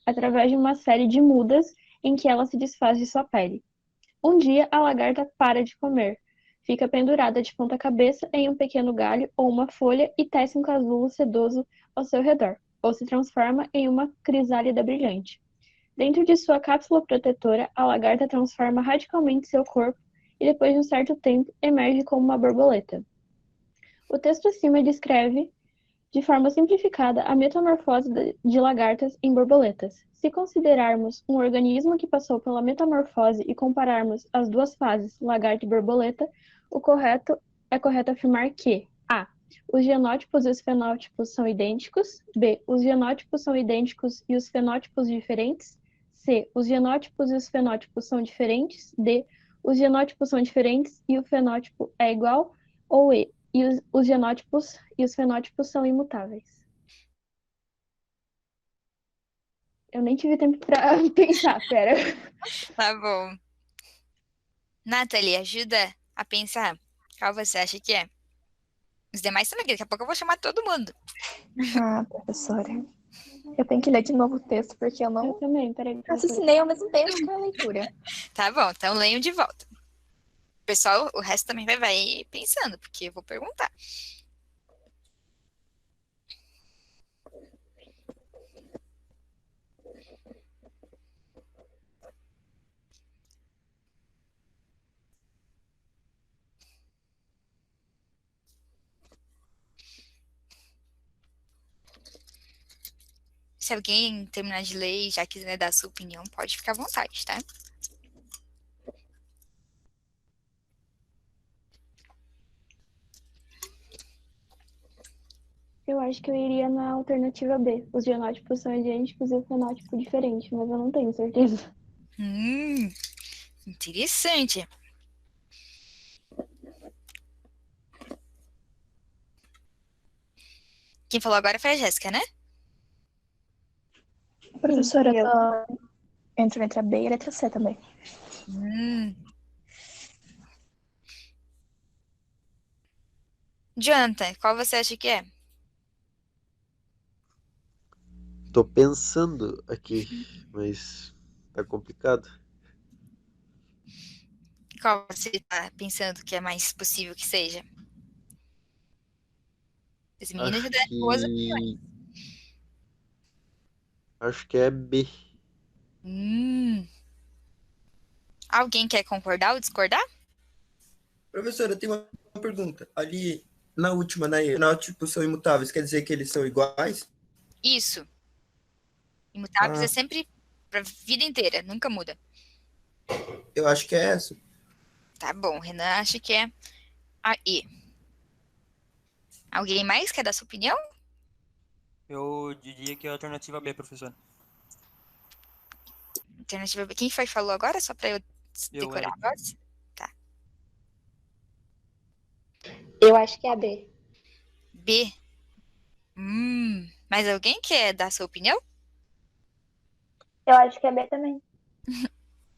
[SPEAKER 4] através de uma série de mudas em que ela se desfaz de sua pele. Um dia, a lagarta para de comer. Fica pendurada de ponta cabeça em um pequeno galho ou uma folha e tece um casulo sedoso ao seu redor, ou se transforma em uma crisálida brilhante. Dentro de sua cápsula protetora, a lagarta transforma radicalmente seu corpo e depois de um certo tempo emerge como uma borboleta. O texto acima descreve, de forma simplificada, a metamorfose de lagartas em borboletas. Se considerarmos um organismo que passou pela metamorfose e compararmos as duas fases, lagarta e borboleta, é correto afirmar que a. Os genótipos e os fenótipos são idênticos. B. Os genótipos são idênticos e os fenótipos diferentes. C. Os genótipos e os fenótipos são diferentes. D. Os genótipos são diferentes e o fenótipo é igual. Ou E. E os genótipos e os fenótipos são imutáveis. Eu nem tive tempo pra pensar, pera.
[SPEAKER 1] Tá bom. Nathalie, ajuda a pensar. Qual você acha que é? Os demais também, daqui a pouco eu vou chamar todo mundo.
[SPEAKER 6] Ah, professora. Eu tenho que ler de novo o texto, porque eu não
[SPEAKER 4] também, peraí.
[SPEAKER 6] raciocinei ao mesmo tempo com a leitura.
[SPEAKER 1] Tá bom, então leiam de volta. Pessoal, o resto também vai pensando, porque eu vou perguntar. Se alguém terminar de ler e já quiser dar a sua opinião, pode ficar à vontade, tá?
[SPEAKER 4] Eu acho que eu iria na alternativa B. Os genótipos são idênticos e o fenótipo diferente, mas eu não tenho certeza.
[SPEAKER 1] Interessante. Quem falou agora foi a Jéssica, né?
[SPEAKER 6] Professora, eu tô entre a letra B e a letra C também.
[SPEAKER 1] Jonathan, qual você acha que é?
[SPEAKER 9] Tô pensando aqui, mas tá complicado.
[SPEAKER 1] Qual você tá pensando que é mais possível que seja? As meninas já
[SPEAKER 9] Acho
[SPEAKER 1] deram boas opiniões.
[SPEAKER 9] que. Acho que é B.
[SPEAKER 1] Alguém quer concordar ou discordar?
[SPEAKER 8] Professora, eu tenho uma pergunta. Ali, na última, né? Fenótipos são imutáveis, quer dizer que eles são iguais?
[SPEAKER 1] Isso. Imutáveis é sempre pra vida inteira, nunca muda.
[SPEAKER 8] Eu acho que é essa.
[SPEAKER 1] Tá bom, Renan acha que é a E. Alguém mais quer dar sua opinião?
[SPEAKER 5] Eu diria que é a alternativa B, professor.
[SPEAKER 1] Alternativa B. Quem foi que falou agora? Só pra eu decorar
[SPEAKER 5] Eric.
[SPEAKER 1] a voz? Tá.
[SPEAKER 3] Eu acho que é a B.
[SPEAKER 1] B. Mais alguém quer dar sua opinião?
[SPEAKER 3] Eu acho que é B também.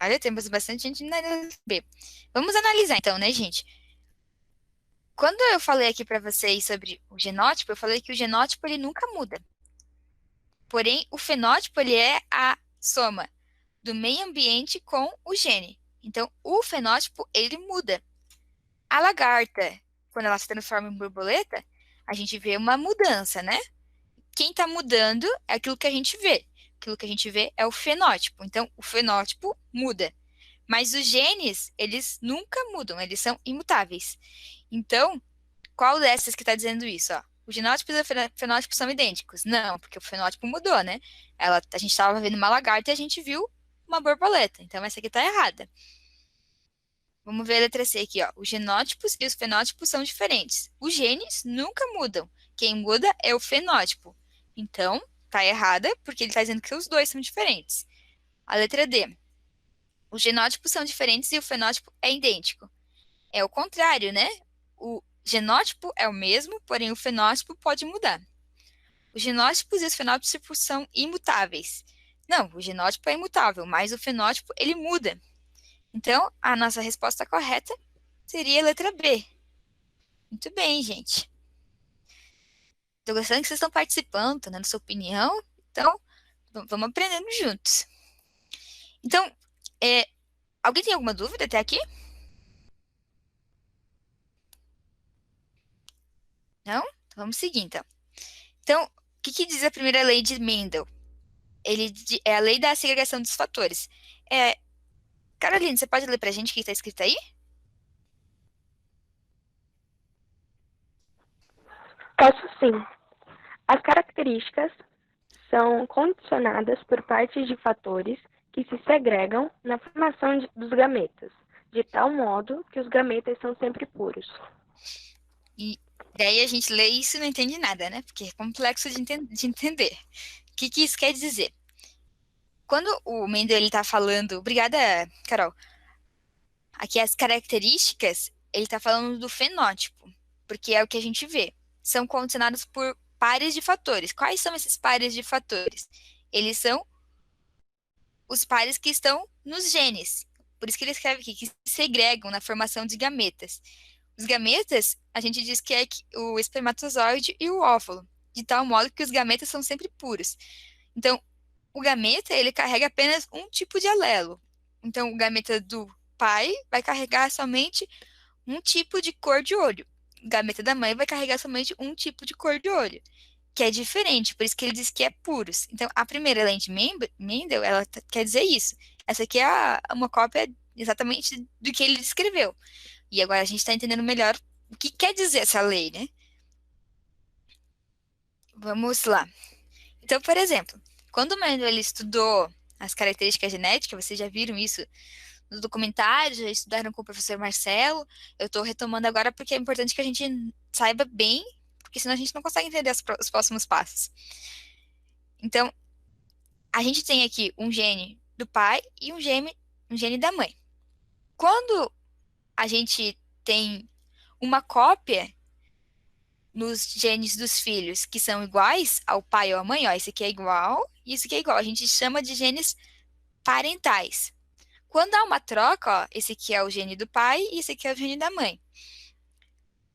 [SPEAKER 1] Olha, temos bastante gente na B. Vamos analisar então, né, gente? Quando eu falei aqui para vocês sobre o genótipo, eu falei que o genótipo ele nunca muda. Porém, o fenótipo ele é a soma do meio ambiente com o gene. Então, o fenótipo ele muda. A lagarta, quando ela se transforma em borboleta, a gente vê uma mudança, né? Quem está mudando é aquilo que a gente vê. Aquilo que a gente vê é o fenótipo. Então, o fenótipo muda. Mas os genes, eles nunca mudam, eles são imutáveis. Então, qual dessas que está dizendo isso? Ó? Os genótipos e o fenótipo são idênticos? Não, porque o fenótipo mudou, né? A gente estava vendo uma lagarta e a gente viu uma borboleta. Então, essa aqui está errada. Vamos ver a letra C aqui, ó. Os genótipos e os fenótipos são diferentes. Os genes nunca mudam. Quem muda é o fenótipo. Então, tá errada, porque ele está dizendo que os dois são diferentes. A letra D. Os genótipos são diferentes e o fenótipo é idêntico. É o contrário, né? O genótipo é o mesmo, porém o fenótipo pode mudar. Os genótipos e os fenótipos são imutáveis. Não, o genótipo é imutável, mas o fenótipo, ele muda. Então, a nossa resposta correta seria a letra B. Muito bem, gente. Estou gostando que vocês estão participando, estão dando sua opinião. Então, vamos aprendendo juntos. Então, alguém tem alguma dúvida até aqui? Não? Então, vamos seguir, então. Então, o que diz a primeira lei de Mendel? É a lei da segregação dos fatores. Caroline, você pode ler pra gente o que está escrito aí?
[SPEAKER 3] Posso sim. As características são condicionadas por partes de fatores que se segregam na formação dos gametas, de tal modo que os gametas são sempre puros.
[SPEAKER 1] E daí a gente lê isso e não entende nada, né? Porque é complexo de entender. O que isso quer dizer? Quando o Mendel está falando... Obrigada, Carol. Aqui as características, ele está falando do fenótipo, porque é o que a gente vê. São condicionados por pares de fatores. Quais são esses pares de fatores? Eles são os pares que estão nos genes. Por isso que ele escreve aqui, que se segregam na formação de gametas. Os gametas, a gente diz que é o espermatozoide e o óvulo, de tal modo que os gametas são sempre puros. Então, o gameta, ele carrega apenas um tipo de alelo. Então, o gameta do pai vai carregar somente um tipo de cor de olho. O gameta da mãe vai carregar somente um tipo de cor de olho, que é diferente, por isso que ele diz que é puros. Então, a primeira lei de Mendel, ela quer dizer isso. Essa aqui é uma cópia exatamente do que ele descreveu. E agora a gente está entendendo melhor o que quer dizer essa lei, né? Vamos lá. Então, por exemplo, quando o Mendel ele estudou as características genéticas, vocês já viram isso no documentário, já estudaram com o professor Marcelo. Eu estou retomando agora porque é importante que a gente saiba bem, porque senão a gente não consegue entender os próximos passos. Então, a gente tem aqui um gene do pai e um gene da mãe. Quando a gente tem uma cópia nos genes dos filhos que são iguais ao pai ou à mãe, ó, esse aqui é igual e esse aqui é igual, a gente chama de genes parentais. Quando há uma troca, ó, esse aqui é o gene do pai e esse aqui é o gene da mãe.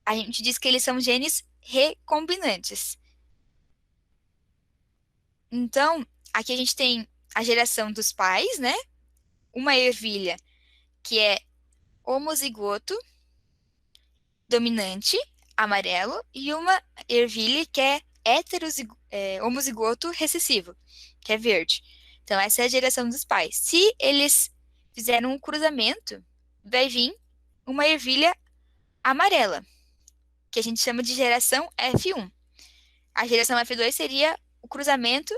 [SPEAKER 1] A gente diz que eles são genes recombinantes. Então, aqui a gente tem a geração dos pais, né? Uma ervilha que é homozigoto, dominante, amarelo, e uma ervilha que é homozigoto recessivo, que é verde. Então, essa é a geração dos pais. Se eles fizeram um cruzamento, vai vir uma ervilha amarela, que a gente chama de geração F1. A geração F2 seria o cruzamento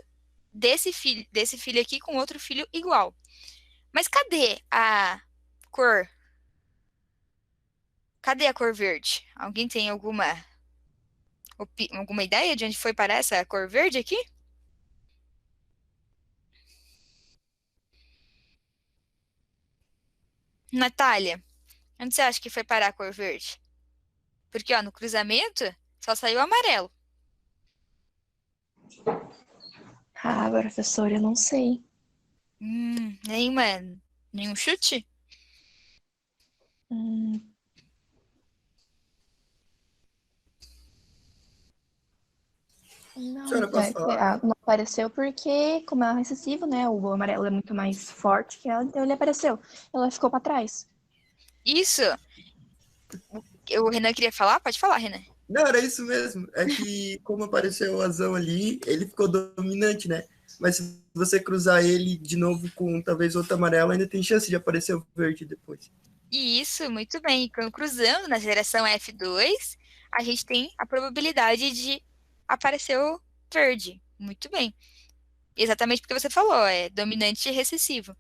[SPEAKER 1] desse filho aqui com outro filho igual. Mas cadê a cor? Cadê a cor verde? Alguém tem alguma ideia de onde foi parar essa cor verde aqui? Natália, onde você acha que foi parar a cor verde? Porque, ó, no cruzamento só saiu amarelo.
[SPEAKER 6] Ah, professora, eu não sei.
[SPEAKER 1] Nenhum chute?
[SPEAKER 6] Não,
[SPEAKER 8] Senhora, posso falar?
[SPEAKER 6] não apareceu porque, como é recessivo, né? O amarelo é muito mais forte que ela, então ele apareceu. Ela ficou pra trás.
[SPEAKER 1] Isso! O Renan queria falar? Pode falar, Renan.
[SPEAKER 8] Não, era isso mesmo. É que, como apareceu o azão ali, ele ficou dominante, né? Mas se você cruzar ele de novo com talvez outro amarelo, ainda tem chance de aparecer o verde depois.
[SPEAKER 1] Isso, muito bem. Quando cruzando na geração F2, a gente tem a probabilidade de aparecer o verde. Muito bem. Exatamente porque você falou, é dominante e recessivo.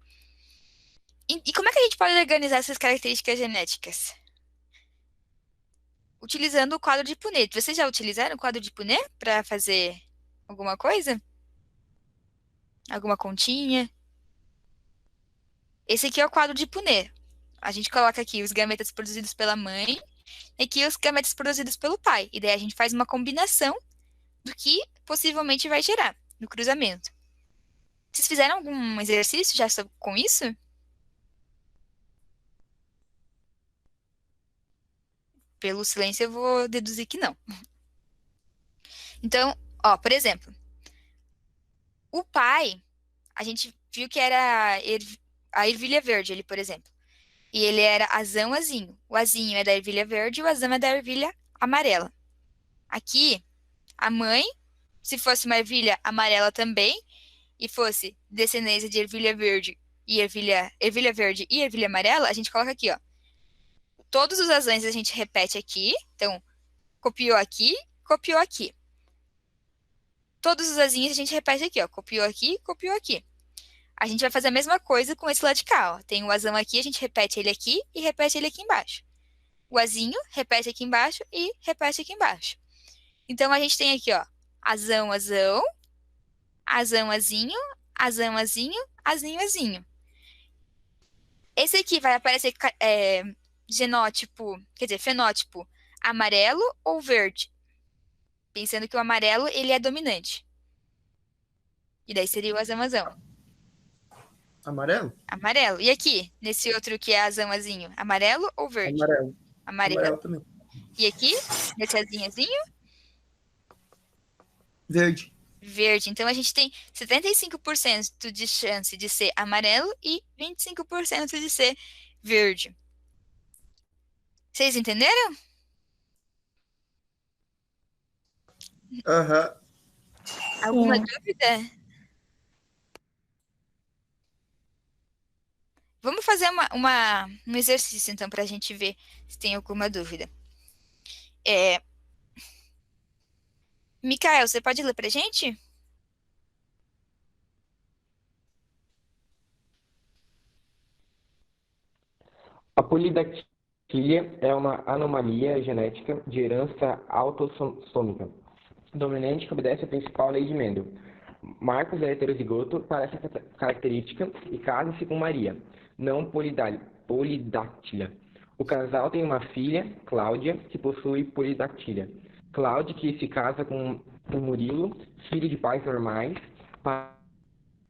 [SPEAKER 1] E como é que a gente pode organizar essas características genéticas? Utilizando o quadro de Punnett. Vocês já utilizaram o quadro de Punnett para fazer alguma coisa? Alguma continha? Esse aqui é o quadro de Punnett. A gente coloca aqui os gametas produzidos pela mãe e aqui os gametas produzidos pelo pai. E daí a gente faz uma combinação do que possivelmente vai gerar no cruzamento. Vocês fizeram algum exercício já com isso? Pelo silêncio eu vou deduzir que não. Então, ó, por exemplo, o pai, a gente viu que era a ervilha verde ali, por exemplo. E ele era azão, azinho. O azinho é da ervilha verde e o azão é da ervilha amarela. Aqui, a mãe, se fosse uma ervilha amarela também, e fosse descendência de ervilha verde e ervilha verde e ervilha amarela, a gente coloca aqui, ó. Todos os azões a gente repete aqui. Então, copiou aqui, copiou aqui. Todos os azinhos a gente repete aqui, ó. Copiou aqui, copiou aqui. A gente vai fazer a mesma coisa com esse lado de cá, ó. Tem o azão aqui, a gente repete ele aqui e repete ele aqui embaixo. O azinho, repete aqui embaixo e repete aqui embaixo. Então, a gente tem aqui, ó, azão, azão, azão, azinho, azão, azinho, azinho, azinho. Esse aqui vai aparecer fenótipo amarelo ou verde. Pensando que o amarelo, ele é dominante. E daí seria o azão, azão.
[SPEAKER 8] Amarelo?
[SPEAKER 1] Amarelo. E aqui, nesse outro que é azão, azinho, amarelo ou verde?
[SPEAKER 8] Amarelo.
[SPEAKER 1] Amarelo.
[SPEAKER 8] Amarelo também.
[SPEAKER 1] E aqui, nesse azinho, azinho?
[SPEAKER 8] Verde.
[SPEAKER 1] Verde. Então, a gente tem 75% de chance de ser amarelo e 25% de ser verde. Vocês entenderam?
[SPEAKER 8] Aham.
[SPEAKER 1] Alguma
[SPEAKER 4] Sim.
[SPEAKER 1] dúvida? Vamos fazer um exercício, então, para a gente ver se tem alguma dúvida. Micael, você pode ler para a gente?
[SPEAKER 14] A polidactilia é uma anomalia genética de herança autossômica dominante que obedece à principal lei de Mendel. Marcos é heterozigoto para essa característica e casa-se com Maria, não polidactília. O casal tem uma filha, Cláudia, que possui polidactília. Cláudia, que se casa com Murilo, filho de pais normais, para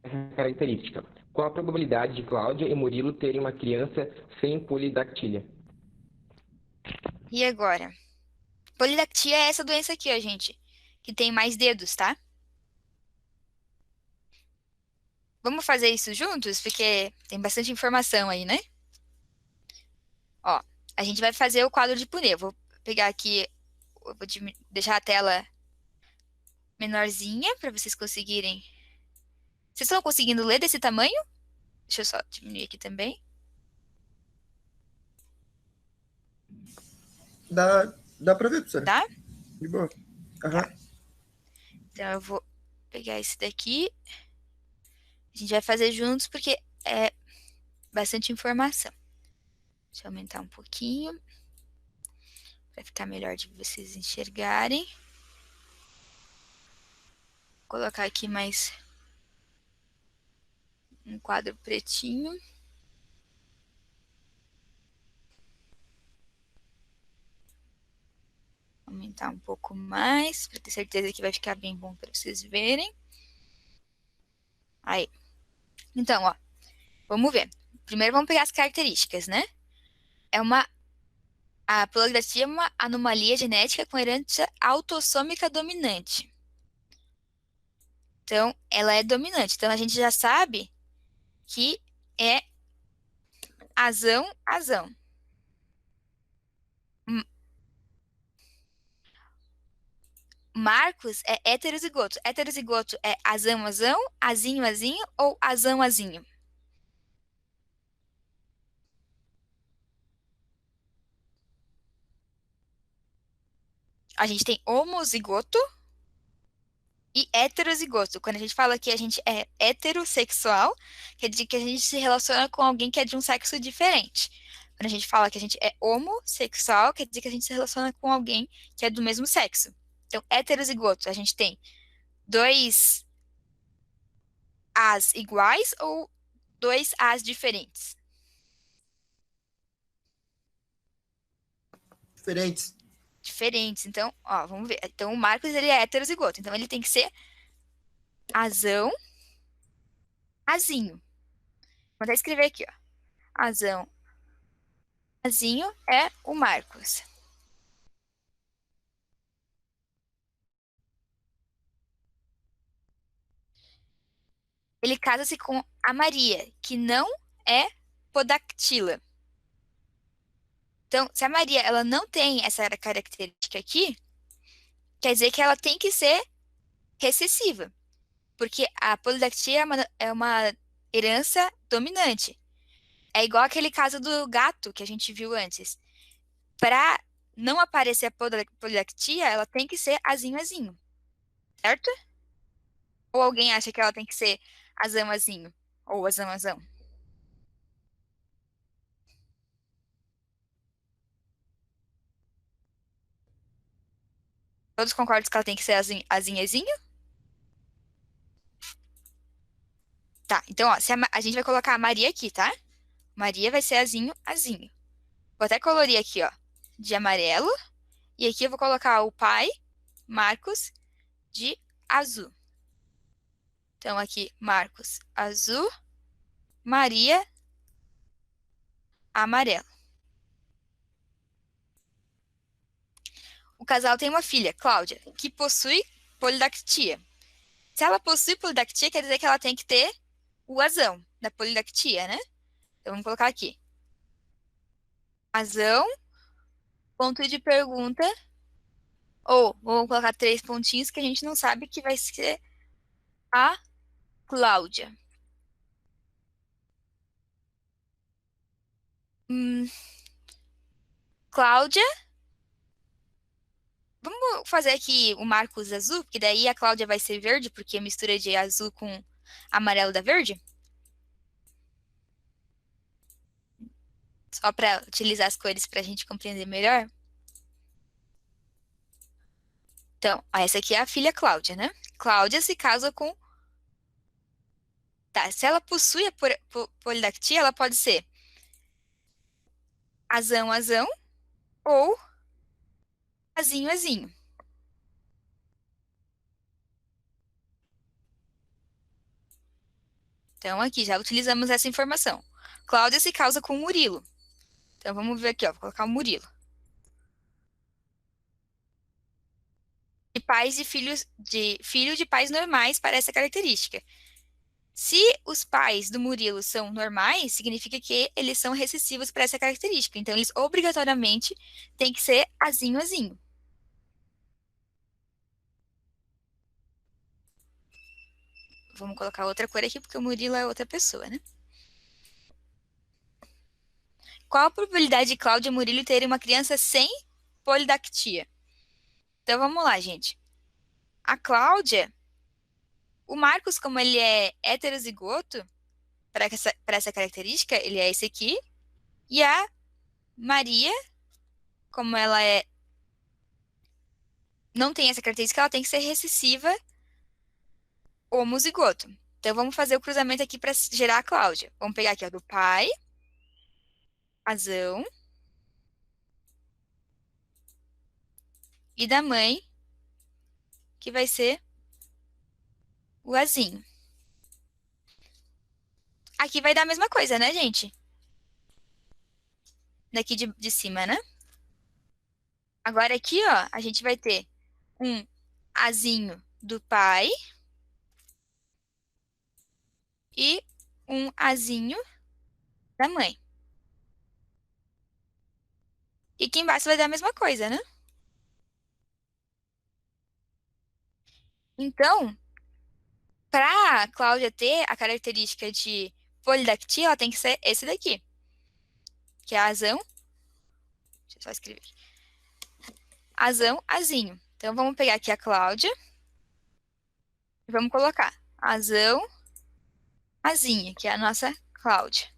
[SPEAKER 14] essa característica. Qual a probabilidade de Cláudia e Murilo terem uma criança sem polidactília?
[SPEAKER 1] E agora? Polidactia é essa doença aqui, ó, gente, que tem mais dedos, tá? Vamos fazer isso juntos? Porque tem bastante informação aí, né? Ó, a gente vai fazer o quadro de Punnett. Vou pegar aqui, eu vou deixar a tela menorzinha para vocês conseguirem. Vocês estão conseguindo ler desse tamanho? Deixa eu só diminuir aqui também.
[SPEAKER 8] Dá pra ver, professora.
[SPEAKER 1] Dá?
[SPEAKER 8] De boa. Aham.
[SPEAKER 1] Então, eu vou pegar esse daqui. A gente vai fazer juntos porque é bastante informação. Deixa eu aumentar um pouquinho para ficar melhor de vocês enxergarem. Vou colocar aqui mais um quadro pretinho. Aumentar um pouco mais para ter certeza que vai ficar bem bom para vocês verem. Aí. Então, ó, vamos ver. Primeiro vamos pegar as características, né? A polidactia é uma anomalia genética com herança autossômica dominante. Então, ela é dominante. Então, a gente já sabe que é azão, azão. Marcos é heterozigoto. Heterozigoto é azão, azão, azinho, azinho ou azão, azinho? A gente tem homozigoto e heterozigoto. Quando a gente fala que a gente é heterossexual, quer dizer que a gente se relaciona com alguém que é de um sexo diferente. Quando a gente fala que a gente é homossexual, quer dizer que a gente se relaciona com alguém que é do mesmo sexo. Então, heterozigoto, a gente tem 2 As iguais ou 2 As diferentes?
[SPEAKER 8] Diferentes.
[SPEAKER 1] Diferentes. Então, ó, vamos ver. Então, o Marcos, ele é heterozigoto. Então, ele tem que ser azão, azinho. Vou até escrever aqui, ó. Azão, azinho é o Marcos. Ele casa-se com a Maria, que não é podactila. Então, se a Maria ela não tem essa característica aqui, quer dizer que ela tem que ser recessiva, porque a polidactia é uma herança dominante. É igual aquele caso do gato que a gente viu antes. Para não aparecer a polidactia, ela tem que ser azinho, azinho. Certo? Ou alguém acha que ela tem que ser azão, azinho? Ou azão, azão? Todos concordam que ela tem que ser azinho, azinho, azinho? Tá, então, ó, se a gente vai colocar a Maria aqui, tá? Maria vai ser azinho, azinho. Vou até colorir aqui, ó, de amarelo. E aqui eu vou colocar o pai, Marcos, de azul. Então, aqui, Marcos, azul, Maria, amarelo. O casal tem uma filha, Cláudia, que possui polidactia. Se ela possui polidactia, quer dizer que ela tem que ter o azão da polidactia, né? Então, vamos colocar aqui. Azão, ponto de pergunta, ou vamos colocar 3 pontinhos que a gente não sabe que vai ser a Cláudia. Cláudia. Vamos fazer aqui o Marcos azul, porque daí a Cláudia vai ser verde, porque é mistura de azul com amarelo da verde. Só para utilizar as cores para a gente compreender melhor. Então, essa aqui é a filha Cláudia, né? Cláudia se casa com... Tá, se ela possui a polidactia, ela pode ser azão, azão, ou azinho, azinho. Então, aqui já utilizamos essa informação. Cláudia se casa com Murilo. Então, vamos ver aqui, ó. Vou colocar o Murilo. De pais e filhos filho de pais normais para essa característica. Se os pais do Murilo são normais, significa que eles são recessivos para essa característica. Então, eles obrigatoriamente têm que ser azinho, azinho. Vamos colocar outra cor aqui, porque o Murilo é outra pessoa, né? Qual a probabilidade de Cláudia e Murilo terem uma criança sem polidactia? Então, vamos lá, gente. A Cláudia, o Marcos, como ele é heterozigoto, para essa característica, ele é esse aqui. E a Maria, como ela não tem essa característica, ela tem que ser recessiva homozigoto. Então, vamos fazer o cruzamento aqui para gerar a Cláudia. Vamos pegar aqui, ó, do pai, azão, e da mãe, que vai ser o azinho. Aqui vai dar a mesma coisa, né, gente? Daqui de cima, né? Agora aqui, ó, a gente vai ter um azinho do pai e um azinho da mãe. E aqui embaixo vai dar a mesma coisa, né? Então, para a Cláudia ter a característica de polidactia, ela tem que ser esse daqui, que é azão. Deixa eu só escrever aqui. Azão, azinho. Então, vamos pegar aqui a Cláudia e vamos colocar azão, azinho, que é a nossa Cláudia.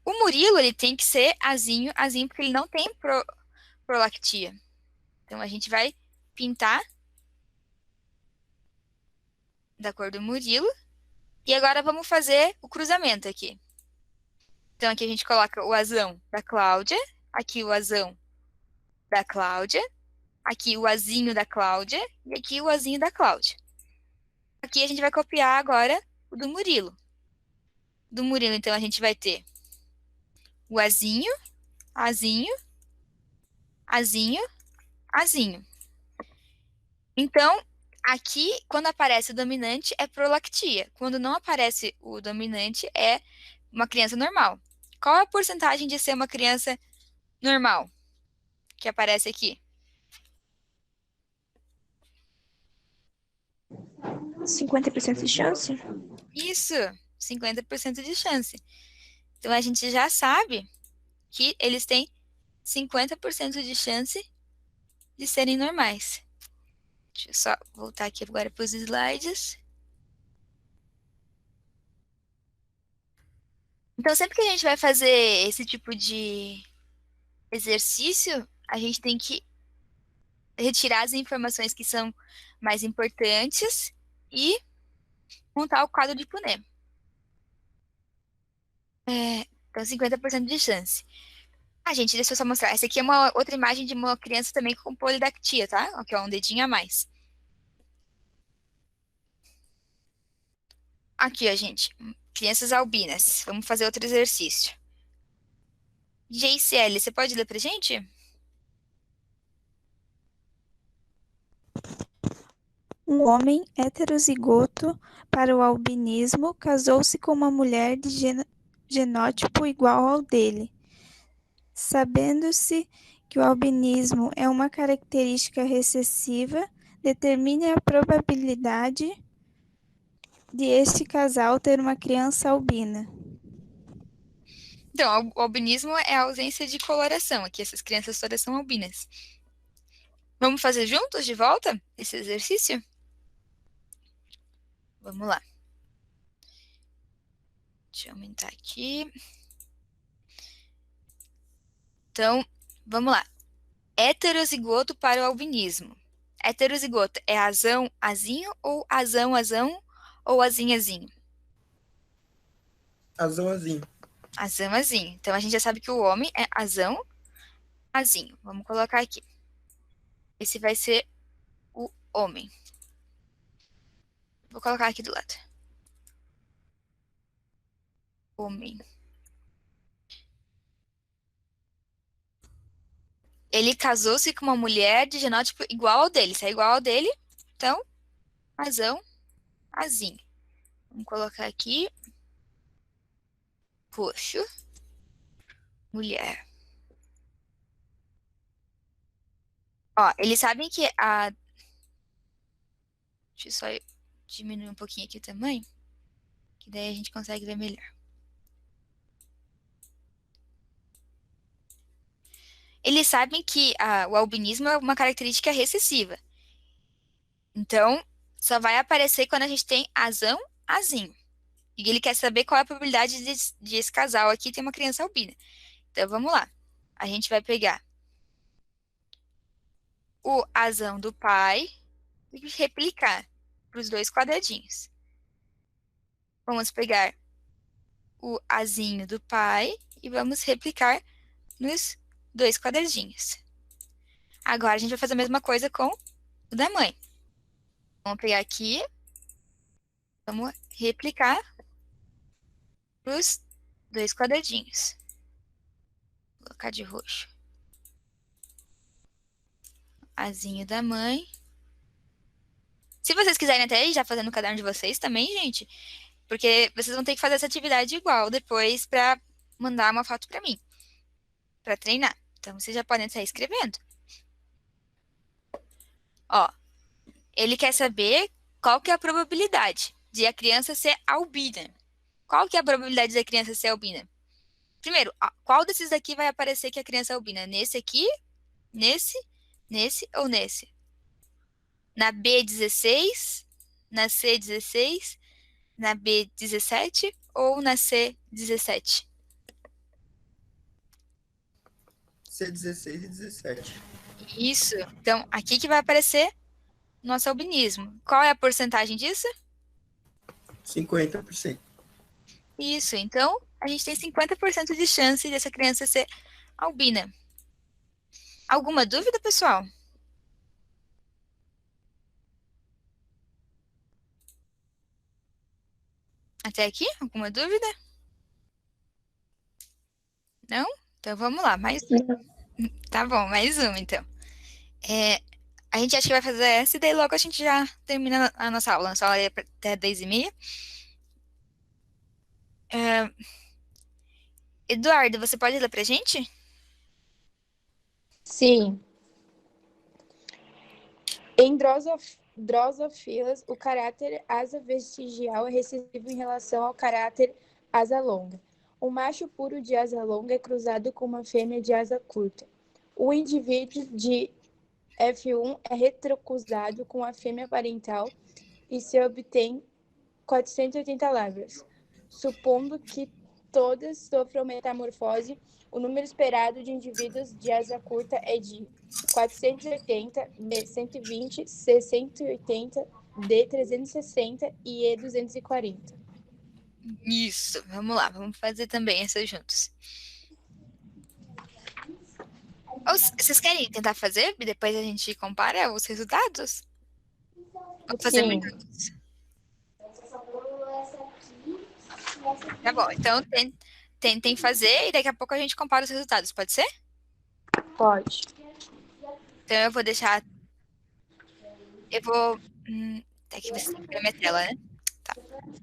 [SPEAKER 1] O Murilo, ele tem que ser azinho, azinho, porque ele não tem prolactia. Então, a gente vai pintar da cor do Murilo. E agora vamos fazer o cruzamento aqui. Então, aqui a gente coloca o azão da Cláudia, aqui o azão da Cláudia, aqui o azinho da Cláudia e aqui o azinho da Cláudia. Aqui a gente vai copiar agora o do Murilo. Do Murilo, então, a gente vai ter o azinho, azinho, azinho, azinho. Então, aqui, quando aparece o dominante, é prolactia. Quando não aparece o dominante, é uma criança normal. Qual é a porcentagem de ser uma criança normal? que aparece aqui?
[SPEAKER 6] 50% de chance?
[SPEAKER 1] Isso, 50% de chance. Então, a gente já sabe que eles têm 50% de chance de serem normais. Deixa eu só voltar aqui agora para os slides. Então, sempre que a gente vai fazer esse tipo de exercício, a gente tem que retirar as informações que são mais importantes e montar o quadro de Punnett. Então, 50% de chance. Gente, deixa eu só mostrar. Essa aqui é uma outra imagem de uma criança também com polidactia, tá? Aqui, ó, um dedinho a mais. Aqui, ó, gente. Crianças albinas. Vamos fazer outro exercício. JCL, você pode ler pra gente?
[SPEAKER 7] Um homem heterozigoto para o albinismo casou-se com uma mulher de genótipo igual ao dele. Sabendo-se que o albinismo é uma característica recessiva, determine a probabilidade de este casal ter uma criança albina.
[SPEAKER 1] Então, o albinismo é a ausência de coloração. Aqui, essas crianças todas são albinas. Vamos fazer juntos, de volta, esse exercício? Vamos lá. Deixa eu aumentar aqui. Então, vamos lá. Heterozigoto para o albinismo. Heterozigoto é azão, azinho ou azão, azão ou azinho, azinho?
[SPEAKER 8] Azão, azinho.
[SPEAKER 1] Azão, azinho. Então, a gente já sabe que o homem é azão, azinho. Vamos colocar aqui. Esse vai ser o homem. Vou colocar aqui do lado. Homem. Ele casou-se com uma mulher de genótipo igual ao dele. Se é igual ao dele, então, azão, azinho. Vamos colocar aqui. Roxo. Mulher. Ó, eles sabem que a... Deixa eu só diminuir um pouquinho aqui o tamanho, que daí a gente consegue ver melhor. Eles sabem que o albinismo é uma característica recessiva. Então, só vai aparecer quando a gente tem azão, azinho. E ele quer saber qual é a probabilidade de esse casal aqui ter uma criança albina. Então, vamos lá. A gente vai pegar o azão do pai e replicar para os dois quadradinhos. Vamos pegar o azinho do pai e vamos replicar nos dois quadradinhos. Agora, a gente vai fazer a mesma coisa com o da mãe. Vamos pegar aqui, vamos replicar os dois quadradinhos. Vou colocar de roxo. Azinho da mãe. Se vocês quiserem até ir já fazendo no caderno de vocês também, gente, porque vocês vão ter que fazer essa atividade igual depois para mandar uma foto para mim, para treinar. Então, vocês já podem sair escrevendo. Ó, ele quer saber qual que é a probabilidade de a criança ser albina. Qual que é a probabilidade da criança ser albina? Primeiro, qual desses daqui vai aparecer que a criança é albina? Nesse aqui, nesse ou nesse? Na B16, na C16, na B17 ou na C17?
[SPEAKER 8] C16 e 17.
[SPEAKER 1] Isso. Então, aqui que vai aparecer nosso albinismo. Qual é a porcentagem disso?
[SPEAKER 8] 50%.
[SPEAKER 1] Isso. Então, a gente tem 50% de chance dessa criança ser albina. Alguma dúvida, pessoal? Até aqui? Alguma dúvida? Não? Então, vamos lá. Mais Tá bom, mais uma, então. A gente acha que vai fazer essa e daí logo a gente já termina a nossa aula. Nossa aula é até 10h30. Eduardo, você pode ler pra gente?
[SPEAKER 10] Sim. Em drosofilas, o caráter asa vestigial é recessivo em relação ao caráter asa longa. O macho puro de asa longa é cruzado com uma fêmea de asa curta. O indivíduo de F1 é retrocruzado com a fêmea parental e se obtém 480 larvas. Supondo que todas sofram metamorfose, o número esperado de indivíduos de asa curta é de 480, B 120, C 180, D 360 e E 240.
[SPEAKER 1] Isso, vamos lá, vamos fazer também essas juntos. Vocês querem tentar fazer e depois a gente compara os resultados? Vou fazer
[SPEAKER 10] Sim.
[SPEAKER 1] juntos. Tá bom, então tentem fazer e daqui a pouco a gente compara os resultados, pode ser?
[SPEAKER 10] Pode.
[SPEAKER 1] Então eu vou deixar. Eu vou. Tá aqui você tem que ver minha tela, né? Tá.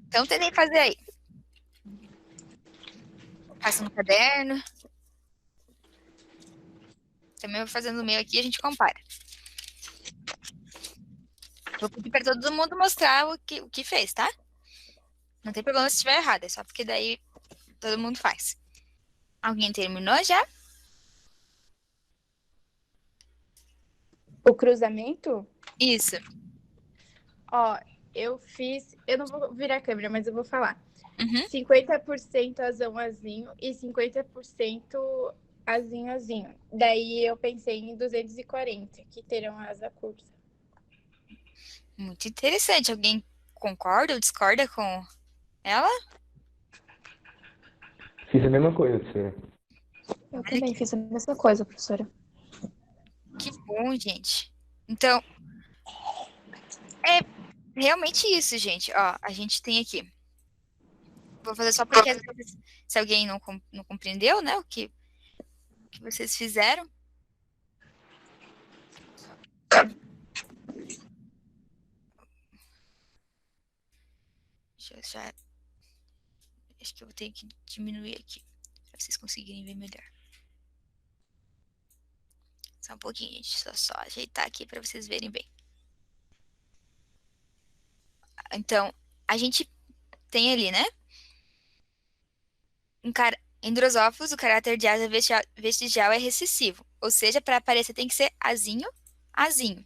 [SPEAKER 1] Então tentem fazer aí. Faça no caderno. Também vou fazendo o meu aqui e a gente compara. Vou pedir para todo mundo mostrar o que fez, tá? Não tem problema se estiver errado, é só porque daí todo mundo faz. Alguém terminou já?
[SPEAKER 10] O cruzamento?
[SPEAKER 1] Isso.
[SPEAKER 10] Ó, eu fiz... Eu não vou virar a câmera, mas eu vou falar.
[SPEAKER 1] Uhum.
[SPEAKER 10] 50% azão-azinho e 50% azinho-azinho. Daí eu pensei em 240, que terão asa curta.
[SPEAKER 1] Muito interessante. Alguém concorda ou discorda com ela?
[SPEAKER 14] Fiz a mesma coisa, professora.
[SPEAKER 6] Eu também fiz a mesma coisa, professora.
[SPEAKER 1] Que bom, gente. Então, é realmente isso, gente. Ó, a gente tem aqui. Vou fazer só porque às vezes, se alguém não compreendeu, né, o que vocês fizeram. Deixa eu já... Acho que eu vou ter que diminuir aqui, para vocês conseguirem ver melhor. Só um pouquinho, gente. Só ajeitar aqui para vocês verem bem. Então, a gente tem ali, né? Em drosófilos, o caráter de asa vestigial é recessivo. Ou seja, para aparecer tem que ser azinho, azinho.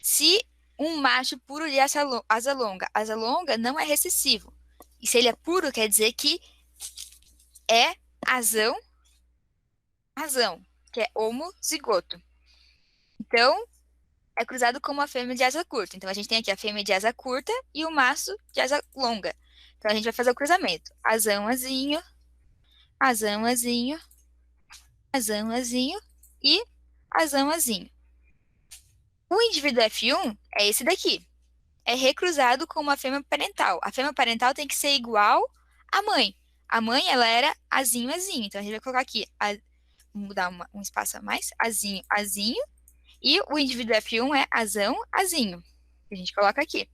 [SPEAKER 1] Se um macho puro de asa longa não é recessivo. E se ele é puro, quer dizer que é azão, que é homozigoto. Então, é cruzado com uma fêmea de asa curta. Então, a gente tem aqui a fêmea de asa curta e o macho de asa longa. Então, a gente vai fazer o cruzamento. Azão, azinho, azão, azinho, azão, azinho e azão, azinho. O indivíduo F1 é esse daqui. É recruzado com uma fêmea parental. A fêmea parental tem que ser igual à mãe. A mãe, ela era azinho, azinho. Então, a gente vai colocar aqui, vamos dar um espaço a mais, azinho, azinho. E o indivíduo F1 é azão, azinho. A gente coloca aqui.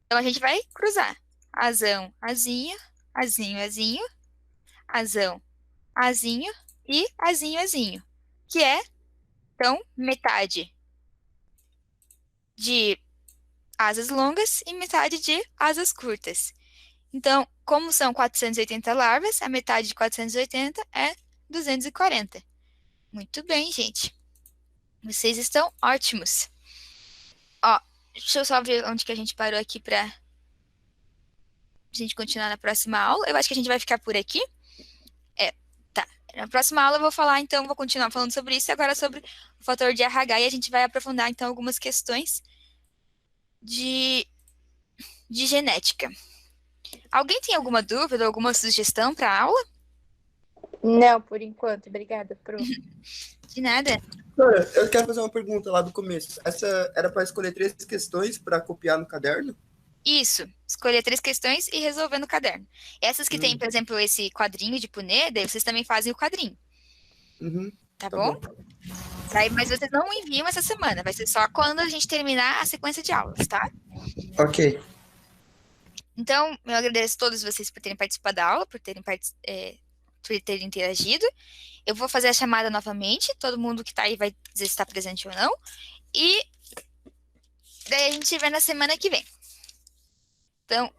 [SPEAKER 1] Então, a gente vai cruzar. Azão, azinho, azinho, azinho, azão, azinho e azinho, azinho. Que é, então, metade de asas longas e metade de asas curtas. Então, como são 480 larvas, a metade de 480 é 240. Muito bem, gente. Vocês estão ótimos. Ó, deixa eu só ver onde que a gente parou aqui para a gente continuar na próxima aula. Eu acho que a gente vai ficar por aqui. Tá. Na próxima aula eu vou falar, então, vou continuar falando sobre isso, agora sobre o fator de RH, e a gente vai aprofundar, então, algumas questões de genética. Alguém tem alguma dúvida, alguma sugestão para a aula?
[SPEAKER 10] Não, por enquanto. Obrigada, Pro.
[SPEAKER 1] De nada.
[SPEAKER 8] Cara, eu quero fazer uma pergunta lá do começo. Essa era para escolher 3 questões para copiar no caderno?
[SPEAKER 1] Isso. Escolher 3 questões e resolver no caderno. Essas que tem, por exemplo, esse quadrinho de Punet, daí vocês também fazem o quadrinho. Tá bom? Aí, mas vocês não enviam essa semana. Vai ser só quando a gente terminar a sequência de aulas, tá?
[SPEAKER 8] Ok.
[SPEAKER 1] Então, eu agradeço a todos vocês por terem participado da aula, por terem por ter interagido. Eu vou fazer a chamada novamente, todo mundo que tá aí vai dizer se está presente ou não. E daí a gente vê na semana que vem. Então,